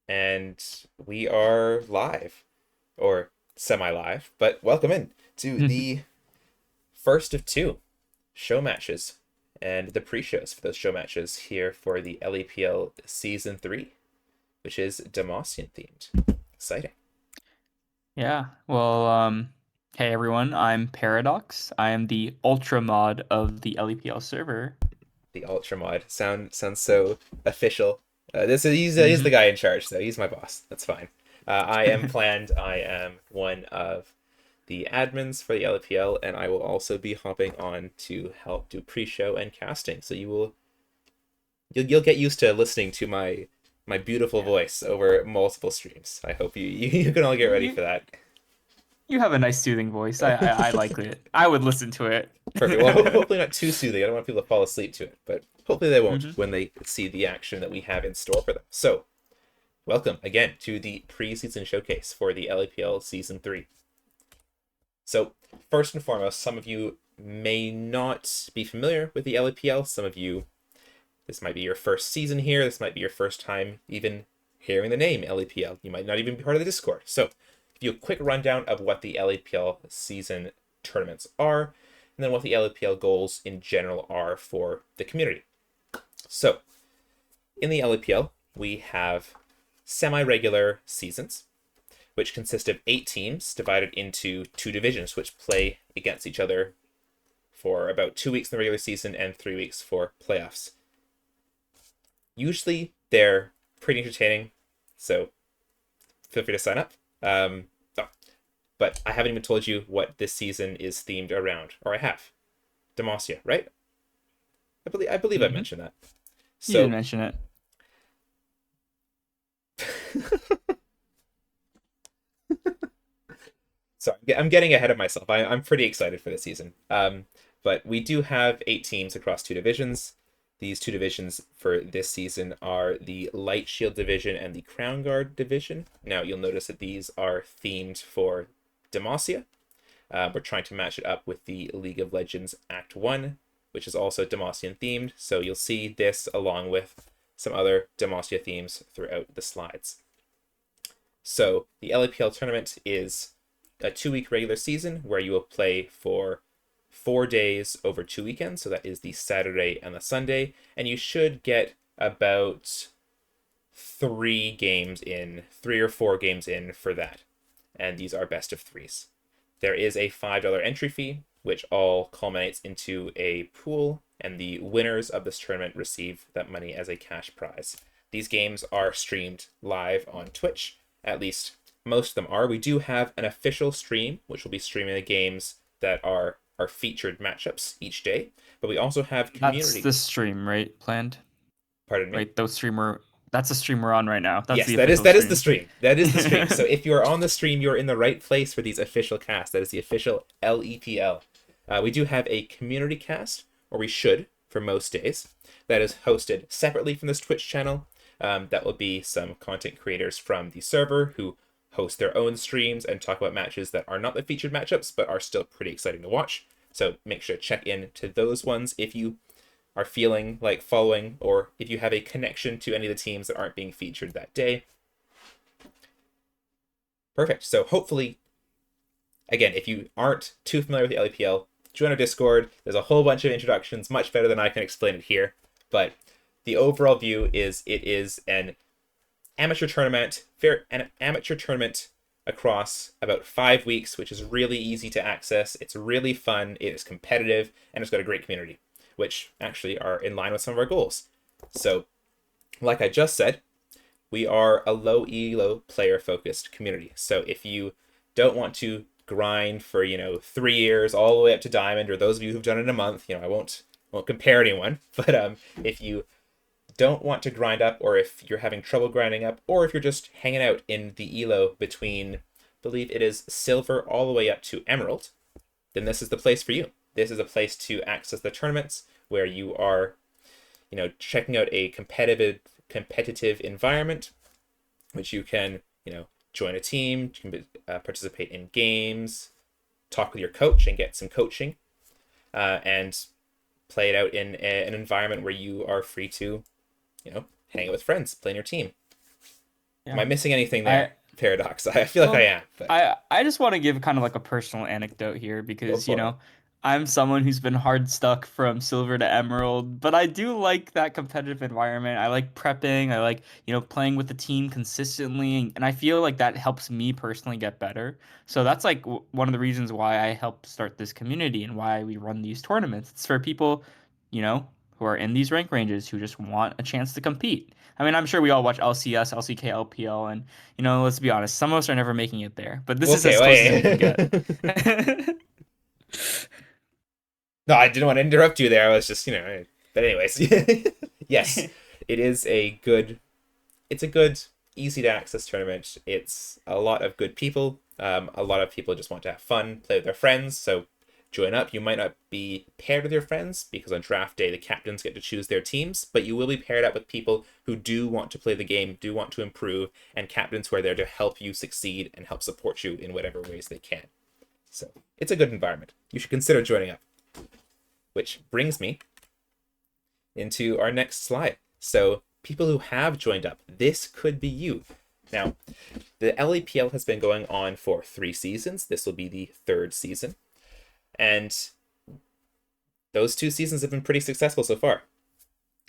and we are live, or semi-live, but welcome in to the first of two show matches and the pre-shows for those show matches here for the LEPL Season 3, which is Demacian themed. Exciting. Hey everyone, I'm Paradox. I am the ultra mod of the LEPL server. The Ultra Mod sounds so official. He's the hmm guy in charge, though. He's my boss. That's fine. I am planned. I am one of the admins for the LPL, and I will also be hopping on to help do pre-show and casting. So you'll get used to listening to my beautiful Yeah. voice over multiple streams. I hope you can all get ready You for that. you have a nice soothing voice. I like it. I would listen to it. Perfect. Well, hopefully not too soothing. I don't want people to fall asleep to it, but hopefully they won't hmm when they see the action that we have in store for them. So, welcome again to the preseason showcase for the LAPL Season 3. So, first and foremost, some of you may not be familiar with the LAPL. Some of you, this might be your first season here. This might be your first time even hearing the name LAPL. You might not even be part of the Discord. So, give you a quick rundown of what the LAPL season tournaments are, and then what the LAPL goals in general are for the community. So, in the LAPL, we have semi-regular seasons, which consist of 8 teams divided into 2 divisions, which play against each other for about 2 weeks in the regular season and 3 weeks for playoffs. Usually, they're pretty entertaining, so feel free to sign up. But I haven't even told you what this season is themed around, or I have. Demacia, right? I believe I hmm mentioned that. You didn't So, mention it. so I'm getting ahead of myself. I'm pretty excited for this season. But we do have 8 teams across 2 divisions. These 2 divisions for this season are the Light Shield division and the Crown Guard division. Now you'll notice that these are themed for Demacia. We're trying to match it up with the League of Legends Act 1, which is also Demacian themed. So you'll see this along with some other Demacia themes throughout the slides. So the LAPL tournament is a 2-week regular season where you will play for 4 days over 2 weekends. So that is the Saturday and the Sunday. And you should get about 3 or 4 games in for that. And these are best of threes. There is a $5 entry fee, which all culminates into a pool, and the winners of this tournament receive that money as a cash prize. These games are streamed live on Twitch, at least most of them are. We do have an official stream, which will be streaming the games that are our featured matchups each day, but we also have That's community. the stream, right? Planned. Pardon me. Right, those streamer. That's the stream we're on right now. That's Yes, the that is official that is the stream. stream. That is the stream. So if you are on the stream, you're in the right place for these official casts. That is the official LEPL. We do have a community cast, or we should for most days. That is hosted separately from this Twitch channel. That will be some content creators from the server who host their own streams and talk about matches that are not the featured matchups, but are still pretty exciting to watch. So make sure to check in to those ones if you are feeling like following, or if you have a connection to any of the teams that aren't being featured that day. Perfect. So hopefully, again, if you aren't too familiar with the LEPL, join our Discord. There's a whole bunch of introductions, much better than I can explain it here. But the overall view is it is an amateur tournament, an amateur tournament across about 5 weeks, which is really easy to access. It's really fun. It is competitive, and it's got a great community, which actually are in line with some of our goals. So, like I just said, we are a low elo player focused community. So if you don't want to grind for 3 years all the way up to diamond, or those of you who've done it in a month, I won't compare anyone. But if you don't want to grind up, or if you're having trouble grinding up, or if you're just hanging out in the elo between, I believe it is silver all the way up to emerald, then this is the place for you. This is a place to access the tournaments where you are, checking out a competitive environment, which you can, join a team, you can participate in games, talk with your coach and get some coaching, and play it out in an environment where you are free to, hang out with friends, play in your team. Am Yeah. I missing anything there, I Paradox? I feel like I Well, am, but I just want to give kind of like a personal anecdote here go because, for it. I'm someone who's been hard stuck from silver to emerald, but I do like that competitive environment. I like prepping. I like, playing with the team consistently, and I feel like that helps me personally get better. So that's like one of the reasons why I helped start this community and why we run these tournaments. It's for people, you know, who are in these rank ranges who just want a chance to compete. I mean, I'm sure we all watch LCS, LCK, LPL, and let's be honest, some of us are never making it there, but this is Okay, as close as we can get. wait. No, I didn't want to interrupt you there. I was just, but anyways, yes, it is a good. It's a good, easy to access tournament. It's a lot of good people. A lot of people just want to have fun, play with their friends. So join up. You might not be paired with your friends because on draft day the captains get to choose their teams, but you will be paired up with people who do want to play the game, do want to improve, and captains who are there to help you succeed and help support you in whatever ways they can. So it's a good environment. You should consider joining up. Which brings me into our next slide. So people who have joined up, this could be you. Now, the LEPL has been going on for 3 seasons. This will be the 3rd season. And those 2 seasons have been pretty successful so far.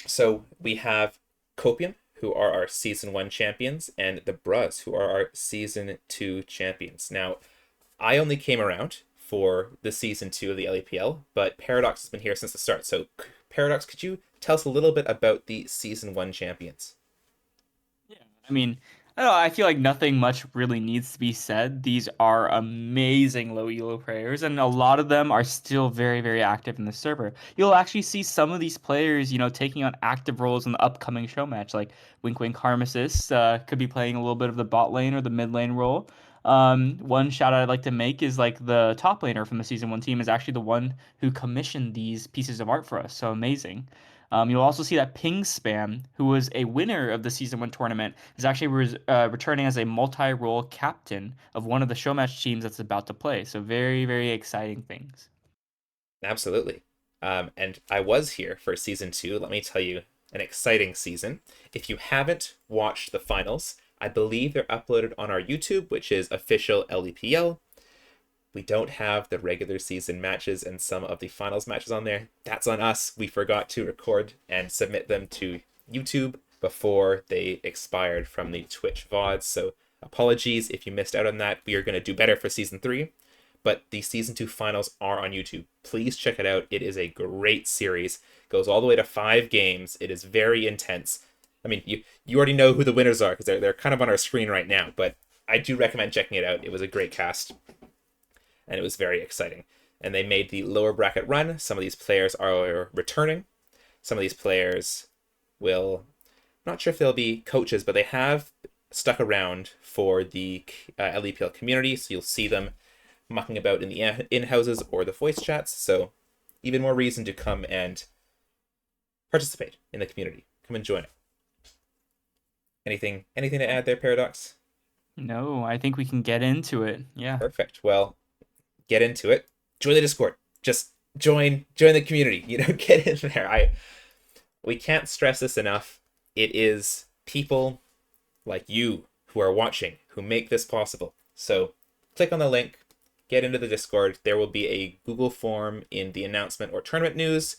So we have Copium, who are our Season 1 champions, and the Bruz, who are our Season 2 champions. Now, I only came around for the Season 2 of the LEPL, but Paradox has been here since the start. So, Paradox, could you tell us a little bit about the Season 1 champions? Yeah, I mean, I don't know, I feel like nothing much really needs to be said. These are amazing low elo players, and a lot of them are still very, very active in the server. You'll actually see some of these players, taking on active roles in the upcoming show match, like Wink Wink Harmesis could be playing a little bit of the bot lane or the mid lane role. One shout out I'd like to make is like the top laner from the season one team is actually the one who commissioned these pieces of art for us. So amazing. You'll also see that Ping Spam, who was a winner of the season one tournament, is actually returning as a multi-role captain of one of the show match teams that's about to play. So very, very exciting things. Absolutely. And I was here for Season 2. Let me tell you, an exciting season. If you haven't watched the finals, I believe they're uploaded on our YouTube, which is official LEPL. We don't have the regular season matches and some of the finals matches on there. That's on us. We forgot to record and submit them to YouTube before they expired from the Twitch VODs. So apologies if you missed out on that. We are going to do better for Season 3. But the Season 2 finals are on YouTube. Please check it out. It is a great series. It goes all the way to 5 games. It is very intense. I mean, you already know who the winners are because they're kind of on our screen right now. But I do recommend checking it out. It was a great cast and it was very exciting. And they made the lower bracket run. Some of these players are returning. Some of these players will, I'm not sure if they'll be coaches, but they have stuck around for the LEPL community. So you'll see them mucking about in the in-houses or the voice chats. So even more reason to come and participate in the community. Come and join it. Anything to add there, Paradox? No, I think we can get into it. Yeah. Perfect. Well, get into it. Join the Discord. Just join the community. Get in there. We can't stress this enough. It is people like you who are watching who make this possible. So click on the link, get into the Discord. There will be a Google form in the announcement or tournament news.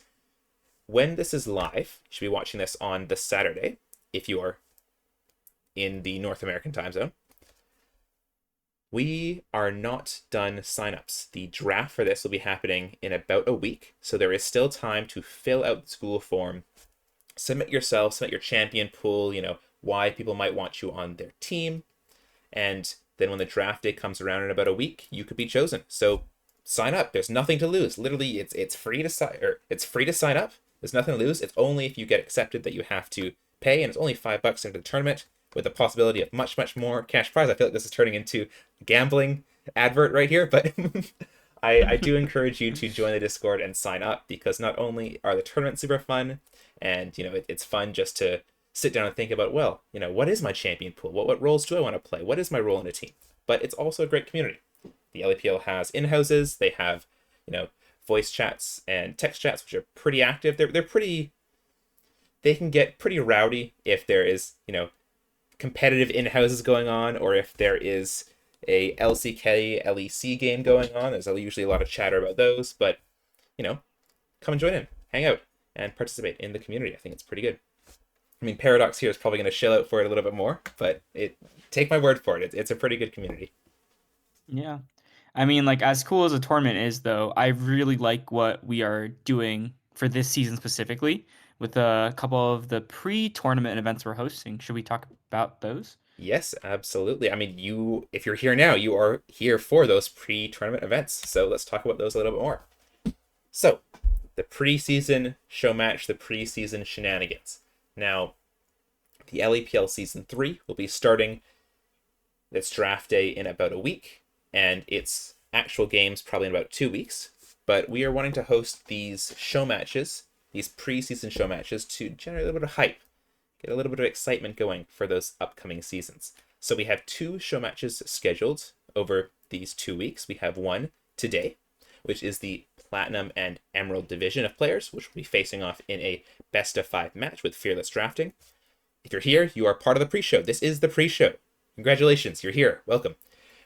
When this is live, you should be watching this on the Saturday if you are in the North American time zone. We are not done signups. The draft for this will be happening in about a week, so there is still time to fill out the Google form, submit yourself, submit your champion pool, why people might want you on their team, and then when the draft day comes around in about a week, you could be chosen. So sign up. There's nothing to lose. Literally, it's free to sign up. There's nothing to lose. It's only if you get accepted that you have to pay, and it's only $5 into the tournament, with the possibility of much, much more cash prize. I feel like this is turning into a gambling advert right here, but I do encourage you to join the Discord and sign up because not only are the tournaments super fun, and it's fun just to sit down and think about, well, what is my champion pool? What roles do I want to play? What is my role in a team? But it's also a great community. The LEPL has in-houses. They have, voice chats and text chats, which are pretty active. They're pretty. They can get pretty rowdy if there is, competitive in-houses going on, or if there is a LCK LEC game going on. There's usually a lot of chatter about those, but you know, come and join in, hang out, and participate in the community. I think it's pretty good. I mean, Paradox here is probably going to shell out for it a little bit more, but take my word for it. It's a pretty good community. Yeah. I mean, like, as cool as a tournament is, though, I really like what we are doing for this season specifically with a couple of the pre-tournament events we're hosting. Should we talk about those? Yes, absolutely. I mean, if you're here now, you are here for those pre-tournament events. So let's talk about those a little bit more. So, the preseason show match, the preseason shenanigans. Now, the LEPL Season 3 will be starting its draft day in about a week, and its actual games probably in about 2 weeks. But we are wanting to host these show matches, these preseason show matches, to generate a little bit of hype, get a little bit of excitement going for those upcoming seasons. So we have 2 show matches scheduled over these 2 weeks. We have one today, which is the Platinum and Emerald division of players, which will be facing off in a best-of-5 match with Fearless Drafting. If you're here, you are part of the pre-show. This is the pre-show. Congratulations, you're here. Welcome.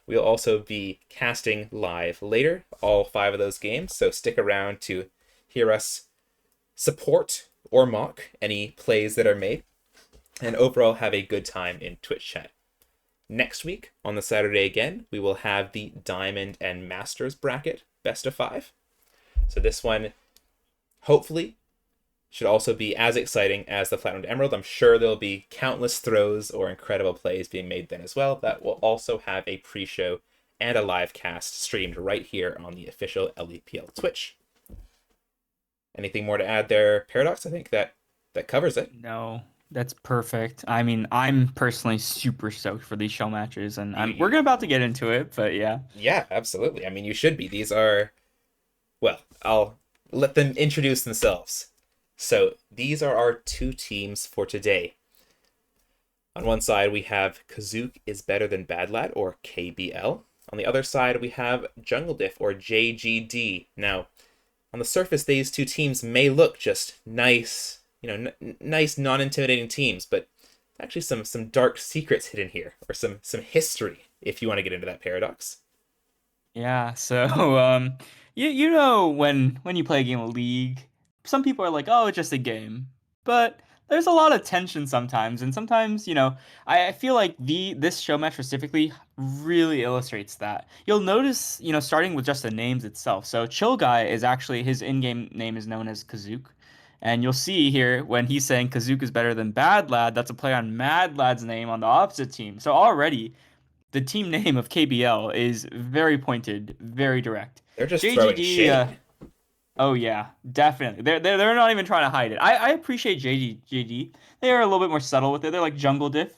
We'll also be casting live later, all 5 of those games, so stick around to hear us support or mock any plays that are made, and overall have a good time in Twitch chat. Next week, on the Saturday again, we will have the Diamond and Masters bracket best of 5. So this one, hopefully, should also be as exciting as the Platinum to Emerald. I'm sure there'll be countless throws or incredible plays being made then as well. That will also have a pre-show and a live cast streamed right here on the official LEPL Twitch. Anything more to add there, Paradox? I think that covers it. No, that's perfect. I mean, I'm personally super stoked for these show matches, and we're about to get into it, but yeah. Yeah, absolutely. I mean, you should be. These are, well, I'll let them introduce themselves. So these are our 2 teams for today. On one side, we have Kazook is Better Than Bad Lad, or KBL. On the other side, we have Jungle Diff, or JGD. Now, on the surface, these 2 teams may look just nice, nice, non-intimidating teams, but actually some dark secrets hidden here, or some history, if you want to get into that, Paradox. Yeah, so you know when you play a game of League, some people are like, "Oh, it's just a game." But there's a lot of tension sometimes, and sometimes, I feel like this show match specifically really illustrates that. You'll notice, starting with just the names itself. So Chill Guy is actually his in-game name is known as Kazook. And you'll see here when he's saying Kazook is better than Bad Lad, that's a play on Mad Lad's name on the opposite team. So already the team name of KBL is very pointed, very direct. They're just throwing JGD, shade. oh yeah, definitely. They're not even trying to hide it. I appreciate JGD. They are a little bit more subtle with it. They're like Jungle Diff.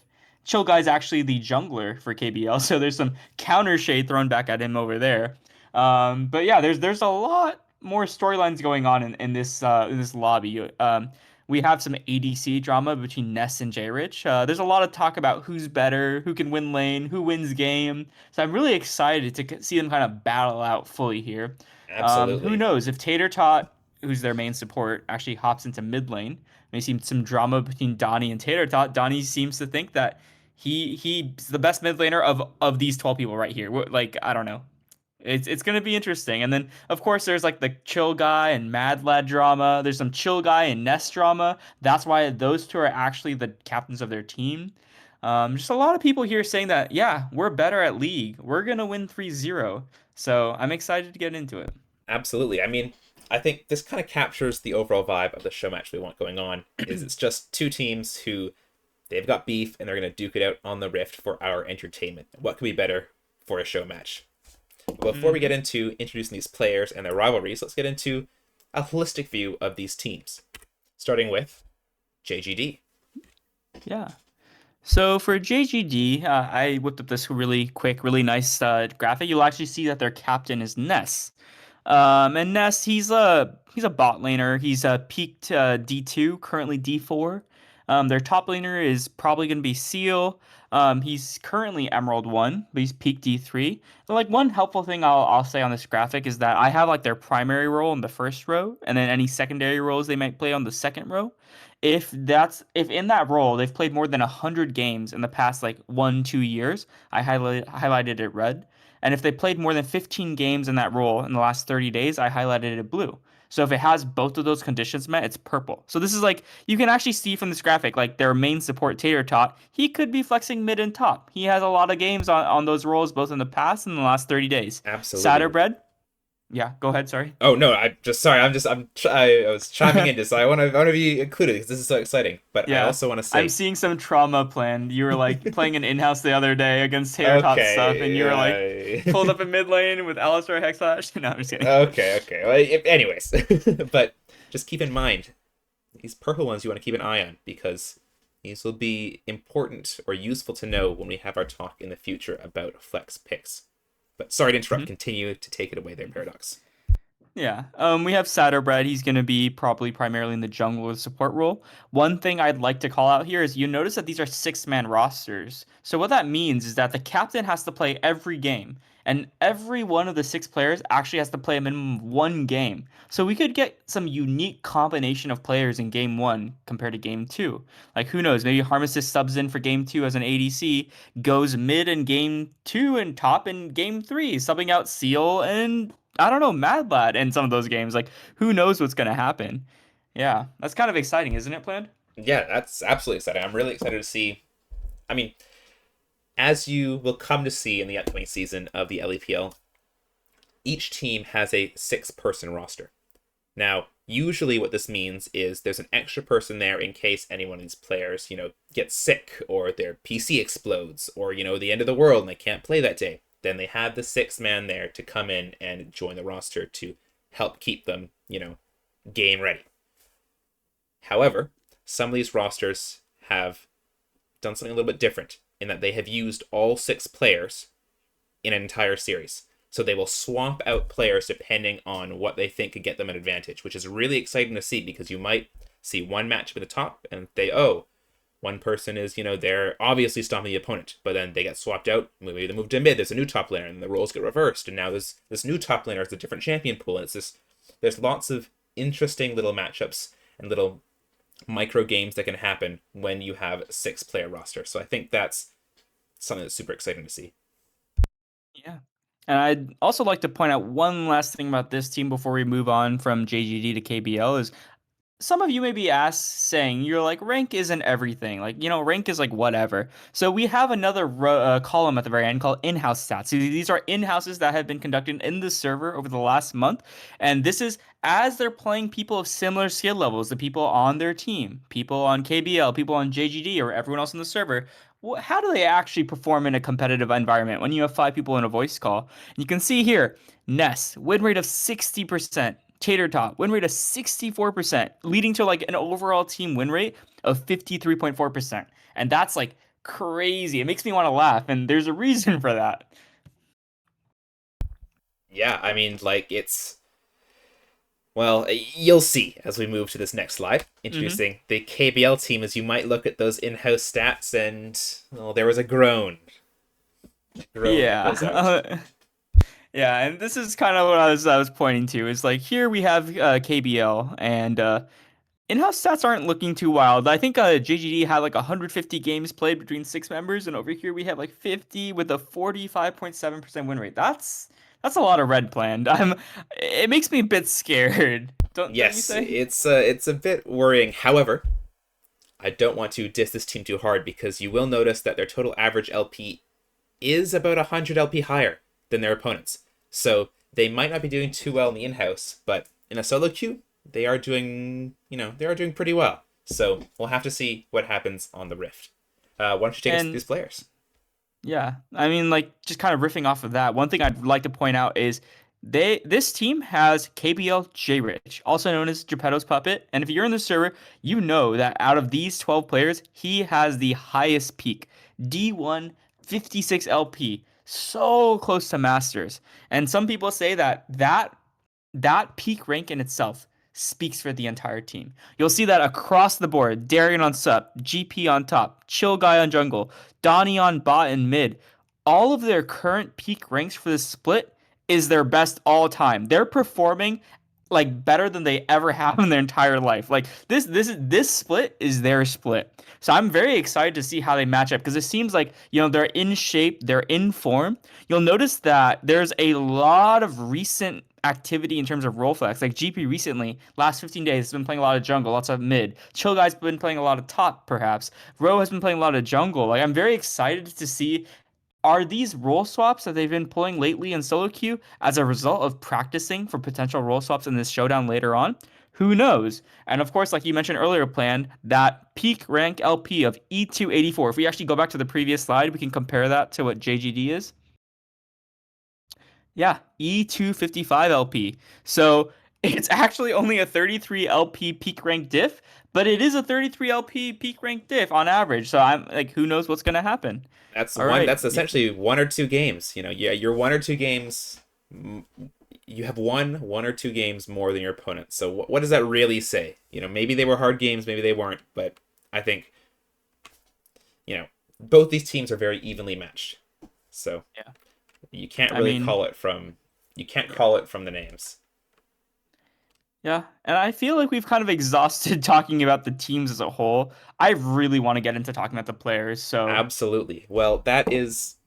Chill Guy's actually the jungler for KBL, so there's some counter shade thrown back at him over there. But yeah, there's a lot more storylines going on in this lobby. We have some ADC drama between Ness and J-Rich. There's a lot of talk about who's better, who can win lane, who wins game. So I'm really excited to see them kind of battle out fully here. Who Absolutely. knows if Tater Tot, who's their main support, actually hops into mid lane? May see some drama between Donnie and Tater Tot. Donnie seems to think that he's the best mid laner of these 12 people right here. Like, I don't know. It's gonna be interesting. And then of course there's like the Chill Guy and Mad Lad drama. There's some Chill Guy and Nest drama. That's why those 2 are actually the captains of their team. Just a lot of people here saying that, yeah, we're better at League. We're gonna win 3-0. So I'm excited to get into it. Absolutely. I mean, I think this kind of captures the overall vibe of the show match we want going on. Is it's just 2 teams who they've got beef and they're going to duke it out on the Rift for our entertainment. What could be better for a show match? But before we get into introducing these players and their rivalries, let's get into a holistic view of these teams. Starting with JGD. Yeah. So for JGD, I whipped up this really quick, really nice graphic. You'll actually see that their captain is Ness. And Ness, he's a bot laner. He's peaked D2, currently D4. Their top laner is probably going to be Seal. He's currently Emerald 1, but he's peak D3. And like one helpful thing I'll say on this graphic is that I have like their primary role in the first row, and then any secondary roles they might play on the second row. If in that role they've played more than 100 games in the past like 1, 2 years, I highlighted it red. And if they played more than 15 games in that role in the last 30 days, I highlighted it blue. So if it has both of those conditions met, it's purple. So this is like you can actually see from this graphic, like their main support Tater Tot, he could be flexing mid and top. He has a lot of games on those roles both in the past and the last 30 days. Absolutely. Satterbread, yeah, go ahead, sorry. Oh no, I just sorry. I was chiming in just so I want to be included because this is so exciting. But I Yeah. also want to I'm say, seeing some trauma planned. You were like playing an in-house the other day against Tater Tot stuff, and you were like pulled okay, up in mid lane with Alistar Hexash. No, I'm just kidding. okay. Well, anyways, but just keep in mind these purple ones you want to keep an eye on because these will be important or useful to know when we have our talk in the future about flex picks. But sorry to interrupt. Mhm. Continue to take it away there, Paradox. Yeah. We have Satterbread. He's going to be probably primarily in the jungle or support role. One thing I'd like to call out here is you notice that these are 6-man rosters. So what that means is that the captain has to play every game, and every one of the 6 players actually has to play a minimum of one game. So we could get some unique combination of players in game one compared to game two. Like who knows? Maybe Harmsys subs in for game two as an ADC, goes mid in game two and top in game three, subbing out Seal and I don't know, Mad Lad in some of those games. Like, who knows what's going to happen? Yeah, that's kind of exciting, isn't it, Planned? Yeah, that's absolutely exciting. I'm really excited to see. I mean, as you will come to see in the upcoming season of the LEPL, each team has a 6-person roster. Now, usually what this means is there's an extra person there in case any one of these players, gets sick or their PC explodes or, the end of the world and they can't play that day. Then they have the 6th man there to come in and join the roster to help keep them, game ready. However, some of these rosters have done something a little bit different in that they have used all 6 players in an entire series. So they will swamp out players depending on what they think could get them an advantage, which is really exciting to see because you might see one matchup at the top and one person is, they're obviously stopping the opponent, but then they get swapped out. Maybe they move to mid. There's a new top laner, and the roles get reversed. And now this new top laner is a different champion pool, and there's lots of interesting little matchups and little micro games that can happen when you have a 6-player roster. So I think that's something that's super exciting to see. Yeah. And I'd also like to point out one last thing about this team before we move on from JGD to KBL is some of you may be asked saying you're like rank isn't everything, like rank is like whatever. So we have another column at the very end called in-house stats. So these are in-houses that have been conducted in the server over the last month, and this is as they're playing people of similar skill levels, the people on their team, people on KBL, people on JGD, or everyone else in the server. How do they actually perform in a competitive environment when you have 5 people in a voice call? And you can see here, Ness win rate of 60%. Tater Tot, win rate of 64%, leading to like an overall team win rate of 53.4%. And that's like crazy. It makes me want to laugh, and there's a reason for that. Yeah, I mean, like, well, you'll see as we move to this next slide. Mm-hmm. Introducing the KBL team, as you might look at those in house stats, and, well, there was a groan. Groan that Yeah. goes out. Yeah, and this is kind of what I was pointing to. Is like here we have KBL and in-house stats aren't looking too wild. I think JGD had like 150 games played between 6 members, and over here we have like 50 with a 45.7% win rate. That's a lot of red planned. It makes me a bit scared. Don't you Yes, say? it's a bit worrying. However, I don't want to diss this team too hard because you will notice that their total average LP is about 100 LP higher than their opponents. So they might not be doing too well in the in-house, but in a solo queue, they are doing pretty well. So we'll have to see what happens on the Rift. Why don't you take us through And these players? yeah, I mean, like just kind of riffing off of that. One thing I'd like to point out is this team has KBL J Rich, also known as Geppetto's puppet. And if you're in the server, you know that out of these 12 players, he has the highest peak, D1 56 LP, so close to Masters. And some people say that peak rank in itself speaks for the entire team. You'll see that across the board. Darian on sup, GP on top, Chill Guy on jungle, Donnie on bot and mid. All of their current peak ranks for this split is their best all time. They're performing like better than they ever have in their entire life. Like this split is their split. So I'm very excited to see how they match up because it seems like, they're in shape, they're in form. You'll notice that there's a lot of recent activity in terms of role flex. Like GP recently, last 15 days, has been playing a lot of jungle, lots of mid. Chill Guy's been playing a lot of top, perhaps. Ro has been playing a lot of jungle. Like I'm very excited to see, are these role swaps that they've been pulling lately in solo queue as a result of practicing for potential role swaps in this showdown later on? Who knows? And of course, like you mentioned earlier, Plan, that peak rank LP of E284. If we actually go back to the previous slide, we can compare that to what JGD is. Yeah, E255 LP. So it's actually only a 33 LP peak rank diff, but it is a 33 LP peak rank diff on average. So I'm like, who knows what's gonna happen? That's All one. right. That's essentially one or two games. Yeah, you're one or two games. You have won one or two games more than your opponent. So what does that really say? Maybe they were hard games, maybe they weren't, but I think both these teams are very evenly matched. So Yeah. you can't I really mean, call it from call it from the names. yeah, and I feel like we've kind of exhausted talking about the teams as a whole. I really want to get into talking about the players. So, Absolutely. Well, that's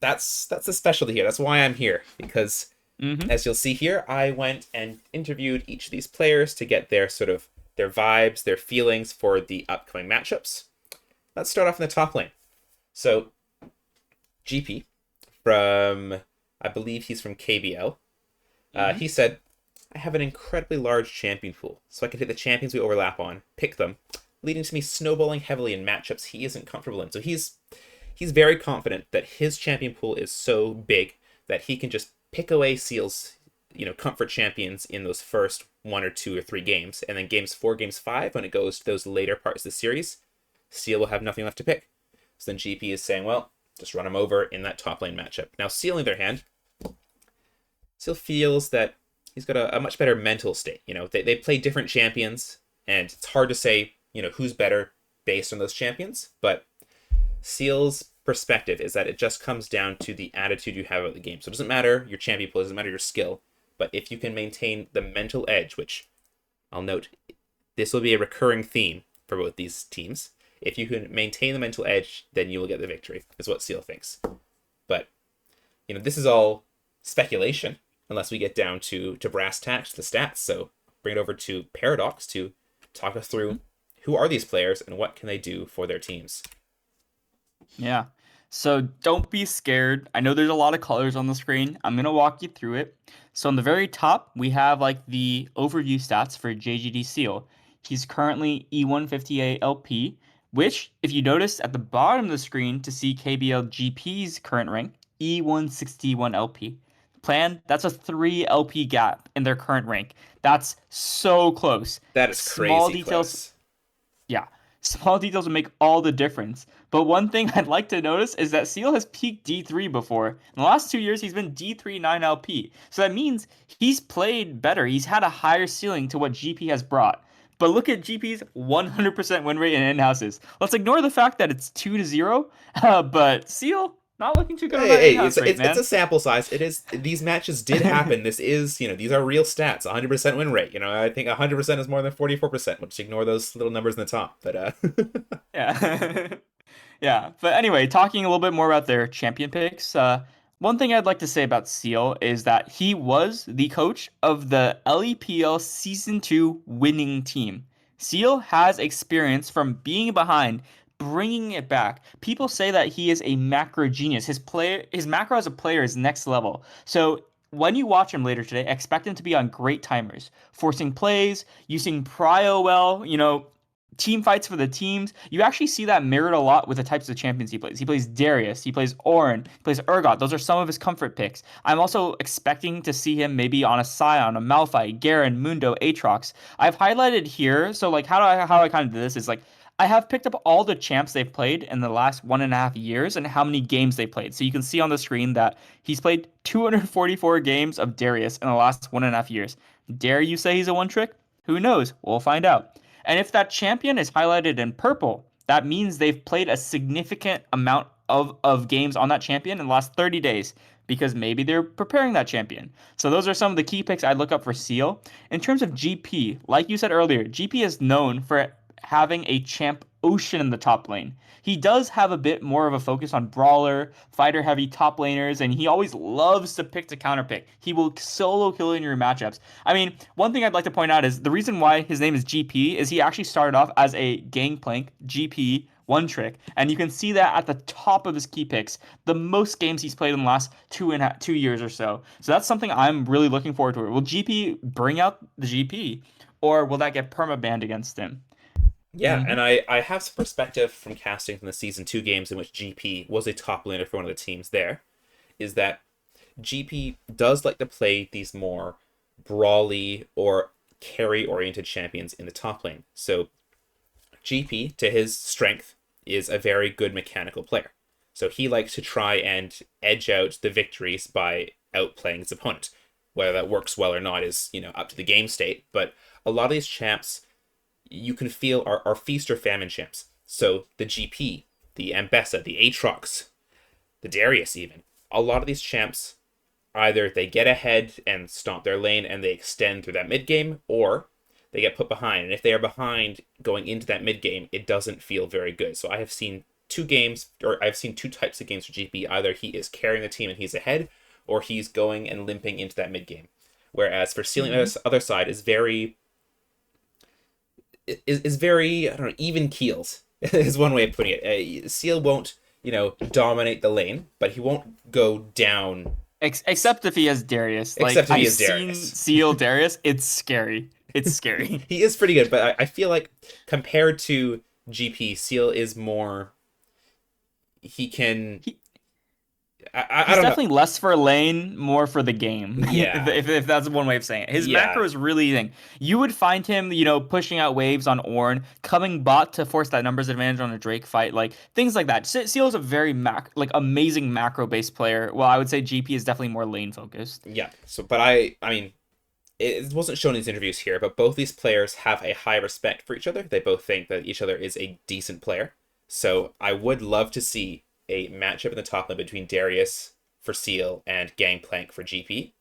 the specialty here. That's why I'm here, because hmm as you'll see here, I went and interviewed each of these players to get their sort of their vibes, their feelings for the upcoming matchups. Let's start off in the top lane. So, GP from, I believe he's from KBL. He said, I have an incredibly large champion pool, so I can hit the champions we overlap on, pick them, leading to me snowballing heavily in matchups he isn't comfortable in. So he's very confident that his champion pool is so big that he can just pick away Seal's, comfort champions in those first 1 or 2 or 3 games, and then games 4, games 5, when it goes to those later parts of the series, Seal will have nothing left to pick. So then GP is saying, well, just run him over in that top lane matchup. Now Seal, on the other hand, Seal feels that he's got a much better mental state. They play different champions, and it's hard to say, who's better based on those champions, but Seal's perspective is that it just comes down to the attitude you have about the game. So it doesn't matter your champion pool, it doesn't matter your skill, but if you can maintain the mental edge, which I'll note, this will be a recurring theme for both these teams. If you can maintain the mental edge, then you will get the victory, is what Seal thinks. But, this is all speculation, unless we get down to brass tacks, the stats. So bring it over to Paradox to talk us through who are these players and what can they do for their teams. yeah. So don't be scared. I know there's a lot of colors on the screen. I'm gonna walk you through it. So on the very top, we have like the overview stats for JGD Seal. He's currently E158 LP, which, if you notice at the bottom of the screen to see KBL GP's current rank, E161 LP. Plan, that's a 3 LP gap in their current rank. That's so close. That is Small crazy details, close. yeah, small details will make all the difference. But one thing I'd like to notice is that Seal has peaked D3 before. In the last 2 years, he's been D3 9 LP. So that means he's played better. He's had a higher ceiling to what GP has brought. But look at GP's 100% win rate in in-houses. Let's ignore the fact that it's 2-0. But Seal, not looking too good on that Hey, in-house rate, it's man. a sample size. It is, these matches did happen. This is, these are real stats. 100% win rate. I think 100% is more than 44%. We'll just ignore those little numbers in the top. But Yeah. Yeah, but anyway, talking a little bit more about their champion picks. One thing I'd like to say about Seal is that he was the coach of the LEPL Season 2 winning team. Seal has experience from being behind, bringing it back. People say that he is a macro genius. His macro as a player is next level. So when you watch him later today, expect him to be on great timers, forcing plays, using prio well, team fights for the teams. You actually see that mirrored a lot with the types of champions he plays. He plays Darius, he plays Orin, he plays Urgot. Those are some of his comfort picks. I'm also expecting to see him maybe on a Scion, a Malphite, Garen, Mundo, Aatrox. I've highlighted here, so like how I kind of do this is like I have picked up all the champs they've played in the last 1.5 years and how many games they played. So you can see on the screen that he's played 244 games of Darius in the last 1.5 years. Dare you say he's a one trick? Who knows? We'll find out. And if that champion is highlighted in purple, that means they've played a significant amount of games on that champion in the last 30 days because maybe they're preparing that champion. So those are some of the key picks I'd look up for Seal. In terms of GP, like you said earlier, GP is known for having a champ ocean in the top lane. He does have a bit more of a focus on brawler, fighter heavy top laners, and he always loves to pick to counter pick. He will solo kill in your matchups. I mean, one thing I'd like to point out is the reason why his name is GP is he actually started off as a gangplank GP one trick, and you can see that at the top of his key picks, the most games he's played in the last 2 years or so. So that's something I'm really looking forward to. Will GP bring out the GP, or will that get perma banned against him? Yeah, Mm-hmm. and I have some perspective from casting from the season 2 games in which GP was a top laner for one of the teams there, is that GP does like to play these more brawly or carry oriented champions in the top lane. So GP, to his strength, is a very good mechanical player. So he likes to try and edge out the victories by outplaying his opponent. Whether that works well or not is, up to the game state. But a lot of these champs you can feel are feast or famine champs. So the GP, the Ambessa, the Aatrox, the Darius even. A lot of these champs, either they get ahead and stomp their lane and they extend through that mid game, or they get put behind. And if they are behind going into that mid game, it doesn't feel very good. So I have seen I've seen two types of games for GP. Either he is carrying the team and he's ahead, or he's going and limping into that mid game. Whereas for Sealing on Mm-hmm. the other side is very, I don't know, even keels is one way of putting it. Seal won't, dominate the lane, but he won't go down. Except if he has Darius. Like Except if he I've is seen Darius. Seal Darius, it's scary. It's scary. He is pretty good, but I feel like compared to GP, Seal is more. He can. He, I he's don't know. definitely less for lane, more for the game. Yeah, If that's one way of saying it. His yeah, macro is really thing. You would find him, pushing out waves on Ornn, coming bot to force that numbers advantage on a Drake fight, like things like that. Seal is a very amazing macro based player. Well, I would say GP is definitely more lane focused. yeah. So, but I mean, it wasn't shown in these interviews here, but both these players have a high respect for each other. They both think that each other is a decent player. So I would love to see a matchup in the top lane between Darius for Seal and Gangplank for GP,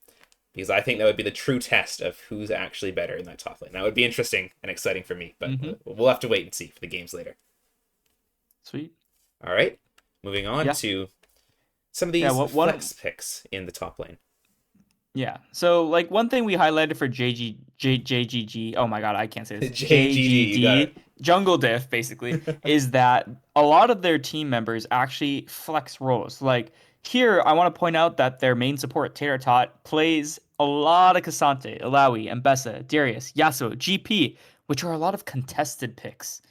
because I think that would be the true test of who's actually better in that top lane. That would be interesting and exciting for me, but Mm-hmm. we'll have to wait and see for the games later. Sweet. All right, moving on Yeah. to some of Yeah. these What one? flex picks in the top lane. Yeah. So like one thing we highlighted for JGG, oh my God, I can't say this. JGD, you got JGD, Jungle Diff basically, it. is that a lot of their team members actually flex roles. Like here, I want to point out that their main support, Tater Tot, plays a lot of Cassante, Ilaoi, Mbessa, Darius, Yasuo, GP, which are a lot of contested picks.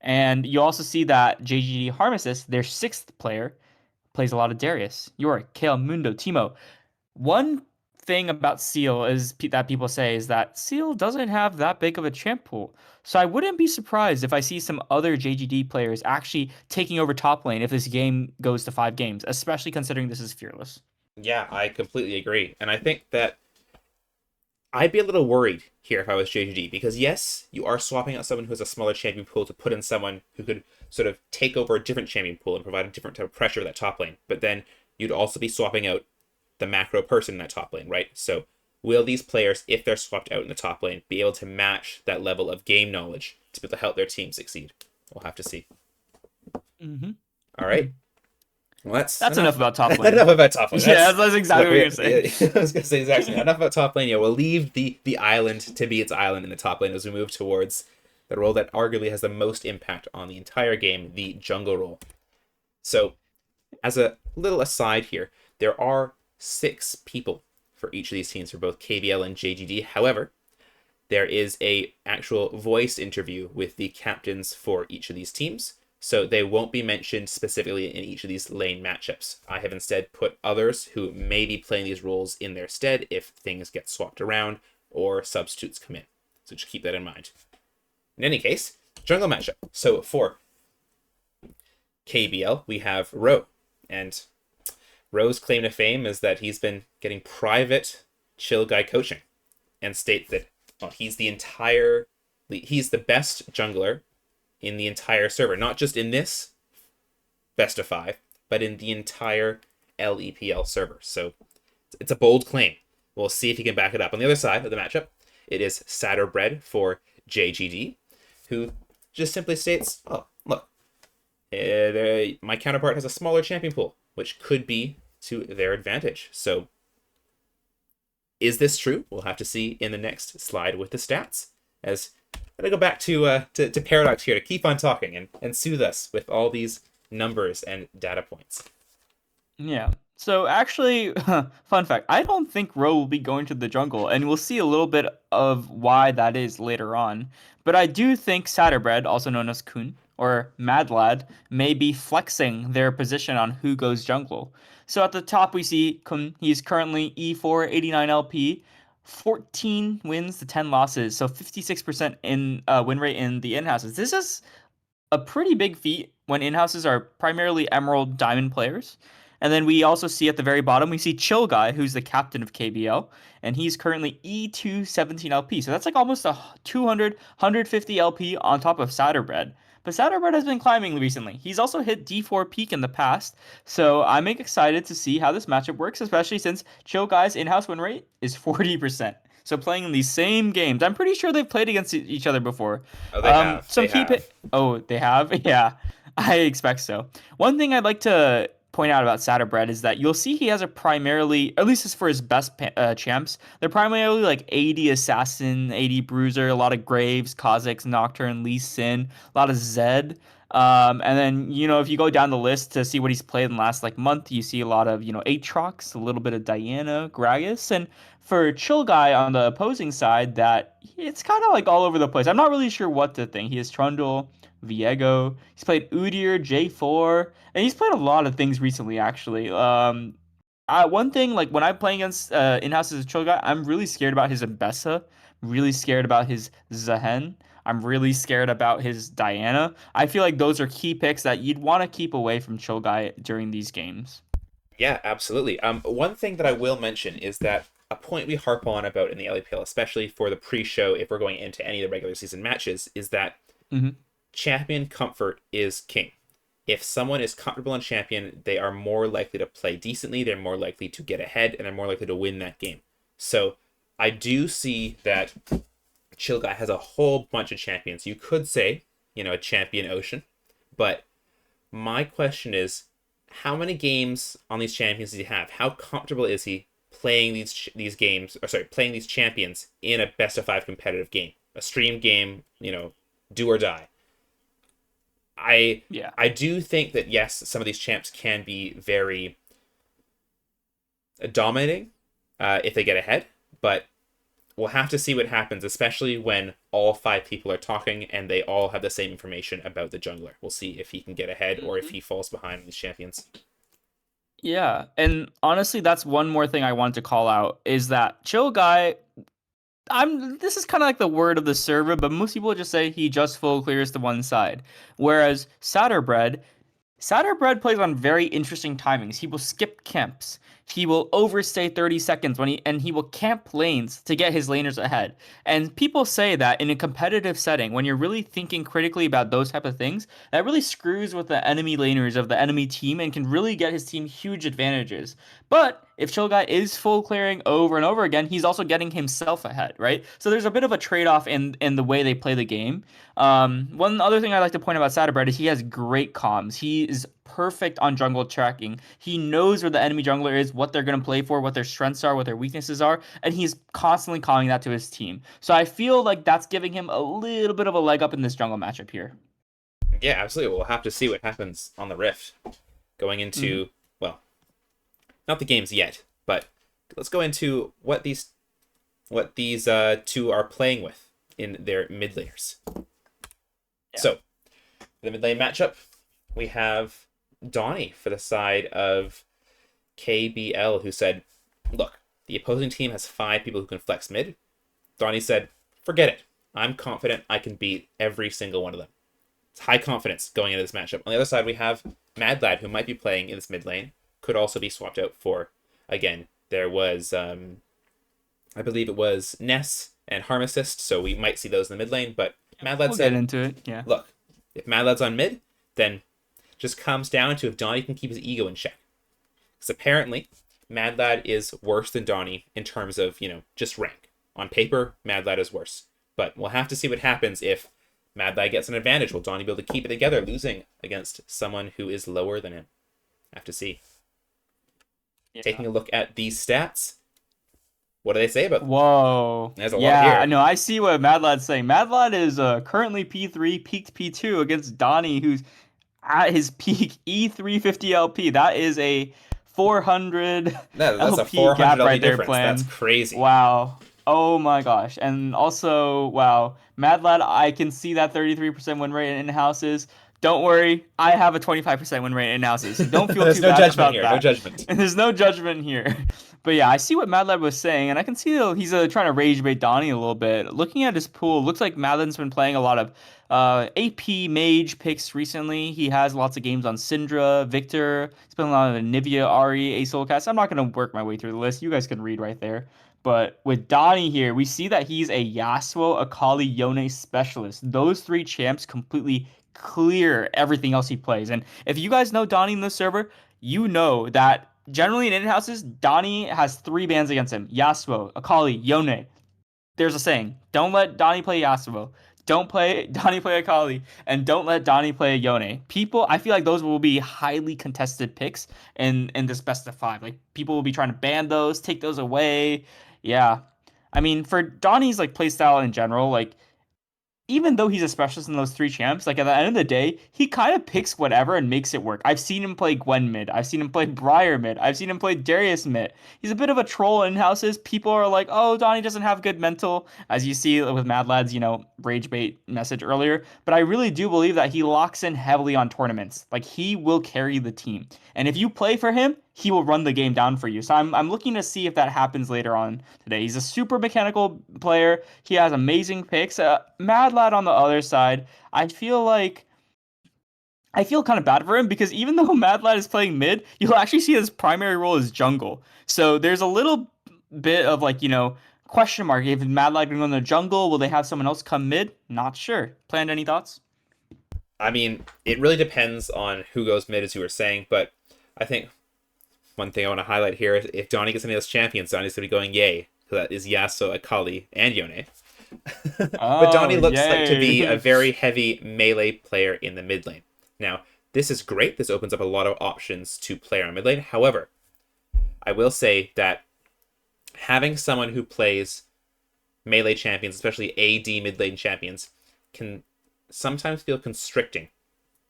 And you also see that JGD Harmesis, their sixth player, plays a lot of Darius, Yorick, Kale, Mundo, Timo. One thing about Seal is that people say is that Seal doesn't have that big of a champ pool. So I wouldn't be surprised if I see some other JGD players actually taking over top lane if this game goes to 5 games, especially considering this is Fearless. Yeah, I completely agree. And I think that I'd be a little worried here if I was JGD, because yes, you are swapping out someone who has a smaller champion pool to put in someone who could sort of take over a different champion pool and provide a different type of pressure for that top lane. But then you'd also be swapping out the macro person in that top lane, right? So will these players, if they're swapped out in the top lane, be able to match that level of game knowledge to be able to help their team succeed? We'll have to see. Mm-hmm. All right. Well, That's enough about top lane. enough about top lane. Yeah, that's exactly what you're saying. I was gonna say exactly enough about top lane. Yeah, we'll leave the island to be its island in the top lane as we move towards the role that arguably has the most impact on the entire game, the jungle role. So, as a little aside here, there are 6 people for each of these teams for both KBL and JGD. However, there is a actual voice interview with the captains for each of these teams, so they won't be mentioned specifically in each of these lane matchups. I have instead put others who may be playing these roles in their stead if things get swapped around or substitutes come in. So just keep that in mind. In any case, jungle matchup. So for KBL, we have Ro, and Ro's claim to fame is that he's been getting private chill guy coaching, and states that he's the best jungler in the entire server, not just in this best of five, but in the entire LEPL server. So it's a bold claim. We'll see if he can back it up. On the other side of the matchup, it is Satterbread for JGD, who just simply states, "Oh, look, my counterpart has a smaller champion pool, which could be to their advantage." So is this true? We'll have to see in the next slide with the stats. As I'm gonna go back to Paradox here to keep on talking and soothe us with all these numbers and data points. Yeah. So actually, fun fact, I don't think Ro will be going to the jungle, and we'll see a little bit of why that is later on. But I do think Satterbread, also known as Kun or Mad Lad, may be flexing their position on who goes jungle. So at the top we see Kun. He's currently E4 89 LP, 14 wins to 10 losses, so 56% in win rate in the in-houses. This is a pretty big feat when in-houses are primarily Emerald Diamond players. And then we also see at the very bottom, we see Chill Guy, who's the captain of KBL, and he's currently E2 17 LP. So that's like almost a 200, 150 LP on top of Satterbread. But Satterbread has been climbing recently. He's also hit D4 peak in the past, so I'm excited to see how this matchup works, especially since Chill Guy's in-house win rate is 40%. So playing in these same games, I'm pretty sure they've played against each other before. Oh, they have. Some They key have. Oh, they have? Yeah, I expect so. One thing I'd like to point out about Satterbread is that you'll see he has a primarily, at least as for his best champs, they're primarily like 80 Assassin, 80 Bruiser, a lot of Graves, Kha'Zix, Nocturne, Lee Sin, a lot of Zed. And then, if you go down the list to see what he's played in the last like month, you see a lot of, Aatrox, a little bit of Diana, Gragas. And for Chill Guy on the opposing side, that it's kind of like all over the place. I'm not really sure what to think. He has Trundle, Viego. He's played Udyr, J4, and he's played a lot of things recently, actually. One thing, like when I'm playing against in-house as a Chill Guy, I'm really scared about his Ambessa, really scared about his Zahen. I'm really scared about his Diana. I feel like those are key picks that you'd want to keep away from Chill Guy during these games. Yeah, absolutely. One thing that I will mention is that a point we harp on about in the LEPL, especially for the pre-show, if we're going into any of the regular season matches, is that Hmm. champion comfort is king. If someone is comfortable in champion, they are more likely to play decently, they're more likely to get ahead, and they're more likely to win that game. So I do see that Chill Guy has a whole bunch of champions. You could say, a champion ocean, but my question is, how many games on these champions does he have? How comfortable is he playing these games, or sorry, playing these champions in a best of five competitive game, a stream game, do or die? I Yeah. I do think that yes, some of these champs can be very dominating if they get ahead, but we'll have to see what happens, especially when all five people are talking and they all have the same information about the jungler. We'll see if he can get ahead or if he falls behind these champions. Yeah, and honestly, that's one more thing I wanted to call out is that Chill Guy. This is kind of like the word of the server, but most people just say he just full clears to one side. Whereas Satterbread plays on very interesting timings. He will skip camps. He will overstay 30 seconds and he will camp lanes to get his laners ahead. And people say that in a competitive setting, when you're really thinking critically about those type of things, that really screws with the enemy laners of the enemy team and can really get his team huge advantages. But if Chill Guy is full clearing over and over again, he's also getting himself ahead, right? So there's a bit of a trade-off in the way they play the game. One other thing I like to point out about Satterbread is he has great comms. He is perfect on jungle tracking. He knows where the enemy jungler is, what they're going to play for, what their strengths are, what their weaknesses are, and he's constantly calling that to his team. So I feel like that's giving him a little bit of a leg up in this jungle matchup here. Yeah, absolutely. We'll have to see what happens on the Rift going Hmm. into, well, not the games yet, but let's go into what these two are playing with in their mid laners. Yeah. So, the mid lane matchup, we have Donnie for the side of KBL, who said, "Look, the opposing team has five people who can flex mid." Donnie said, "Forget it. I'm confident I can beat every single one of them. It's high confidence going into this matchup. On the other side, we have Mad Lad, who might be playing in this mid lane. Could also be swapped out for, again, there was, I believe it was Ness and Harm Assist, so we might see those in the mid lane. But Mad Lad We'll get said, into it. Yeah. look, if Mad Lad's on mid, then just comes down to if Donnie can keep his ego in check. Because apparently, Mad Lad is worse than Donnie in terms of, just rank. On paper, Mad Lad is worse. But we'll have to see what happens if Mad Lad gets an advantage. Will Donnie be able to keep it together, losing against someone who is lower than him? Have to see. Yeah. Taking a look at these stats, what do they say about them? Whoa. There's a lot Yeah, I here. know. I see what Mad Lad's saying. Mad Lad is currently P3, peaked P2 against Donnie, who's at his peak E350 LP. That is a 400 No, that's a LP 400 gap LP right there, difference. That's plan. crazy. Wow. Oh my gosh. And also, wow. Mad Lad, I can see that 33% win rate in houses. Don't worry, I have a 25% win rate in houses. So don't feel There's too no bad judgment about here. No that. judgment. And there's no judgment here. But yeah, I see what Mad Lad was saying, and I can see he's trying to rage bait Donnie a little bit. Looking at his pool, looks like Mad Lad's been playing a lot of AP mage picks recently. He has lots of games on Syndra, Victor. He's playing a lot of Nivea, Ari, Ace Cast. I'm not going to work my way through the list. You guys can read right there. But with Donnie here, we see that he's a Yasuo, Akali, Yone specialist. Those three champs completely clear everything else he plays. And if you guys know Donnie in the server, you know that generally in in-houses, Donnie has three bans against him. Yasuo, Akali, Yone. There's a saying, don't let Donnie play Yasuo. Don't play Donnie play Akali, and don't let Donnie play Yone. People, I feel like those will be highly contested picks in this best of five. Like people will be trying to ban those, take those away. Yeah, I mean for Donnie's like playstyle in general, like even though he's a specialist in those three champs, like at the end of the day, he kind of picks whatever and makes it work. I've seen him play Gwen mid. I've seen him play Briar mid. I've seen him play Darius mid. He's a bit of a troll in houses. People are like, oh, Donnie doesn't have good mental, as you see with Mad Lad's, rage bait message earlier. But I really do believe that he locks in heavily on tournaments. Like he will carry the team. And if you play for him, he will run the game down for you. So I'm looking to see if that happens later on today. He's a super mechanical player. He has amazing picks. Mad Lad on the other side, I feel kind of bad for him because even though Mad Lad is playing mid, you'll actually see his primary role is jungle. So there's a little bit of question mark. If Mad Lad going to go in the jungle, will they have someone else come mid? Not sure. Planned any thoughts? I mean, it really depends on who goes mid, as you were saying, but I think one thing I want to highlight here is if Donnie gets any of those champions, Donnie's going to be going yay. So that is Yasuo, Akali, and Yone. But Oh, Donnie looks like to be a yay. very heavy melee player in the mid lane. Now, this is great. This opens up a lot of options to play on mid lane. However, I will say that having someone who plays melee champions, especially AD mid lane champions, can sometimes feel constricting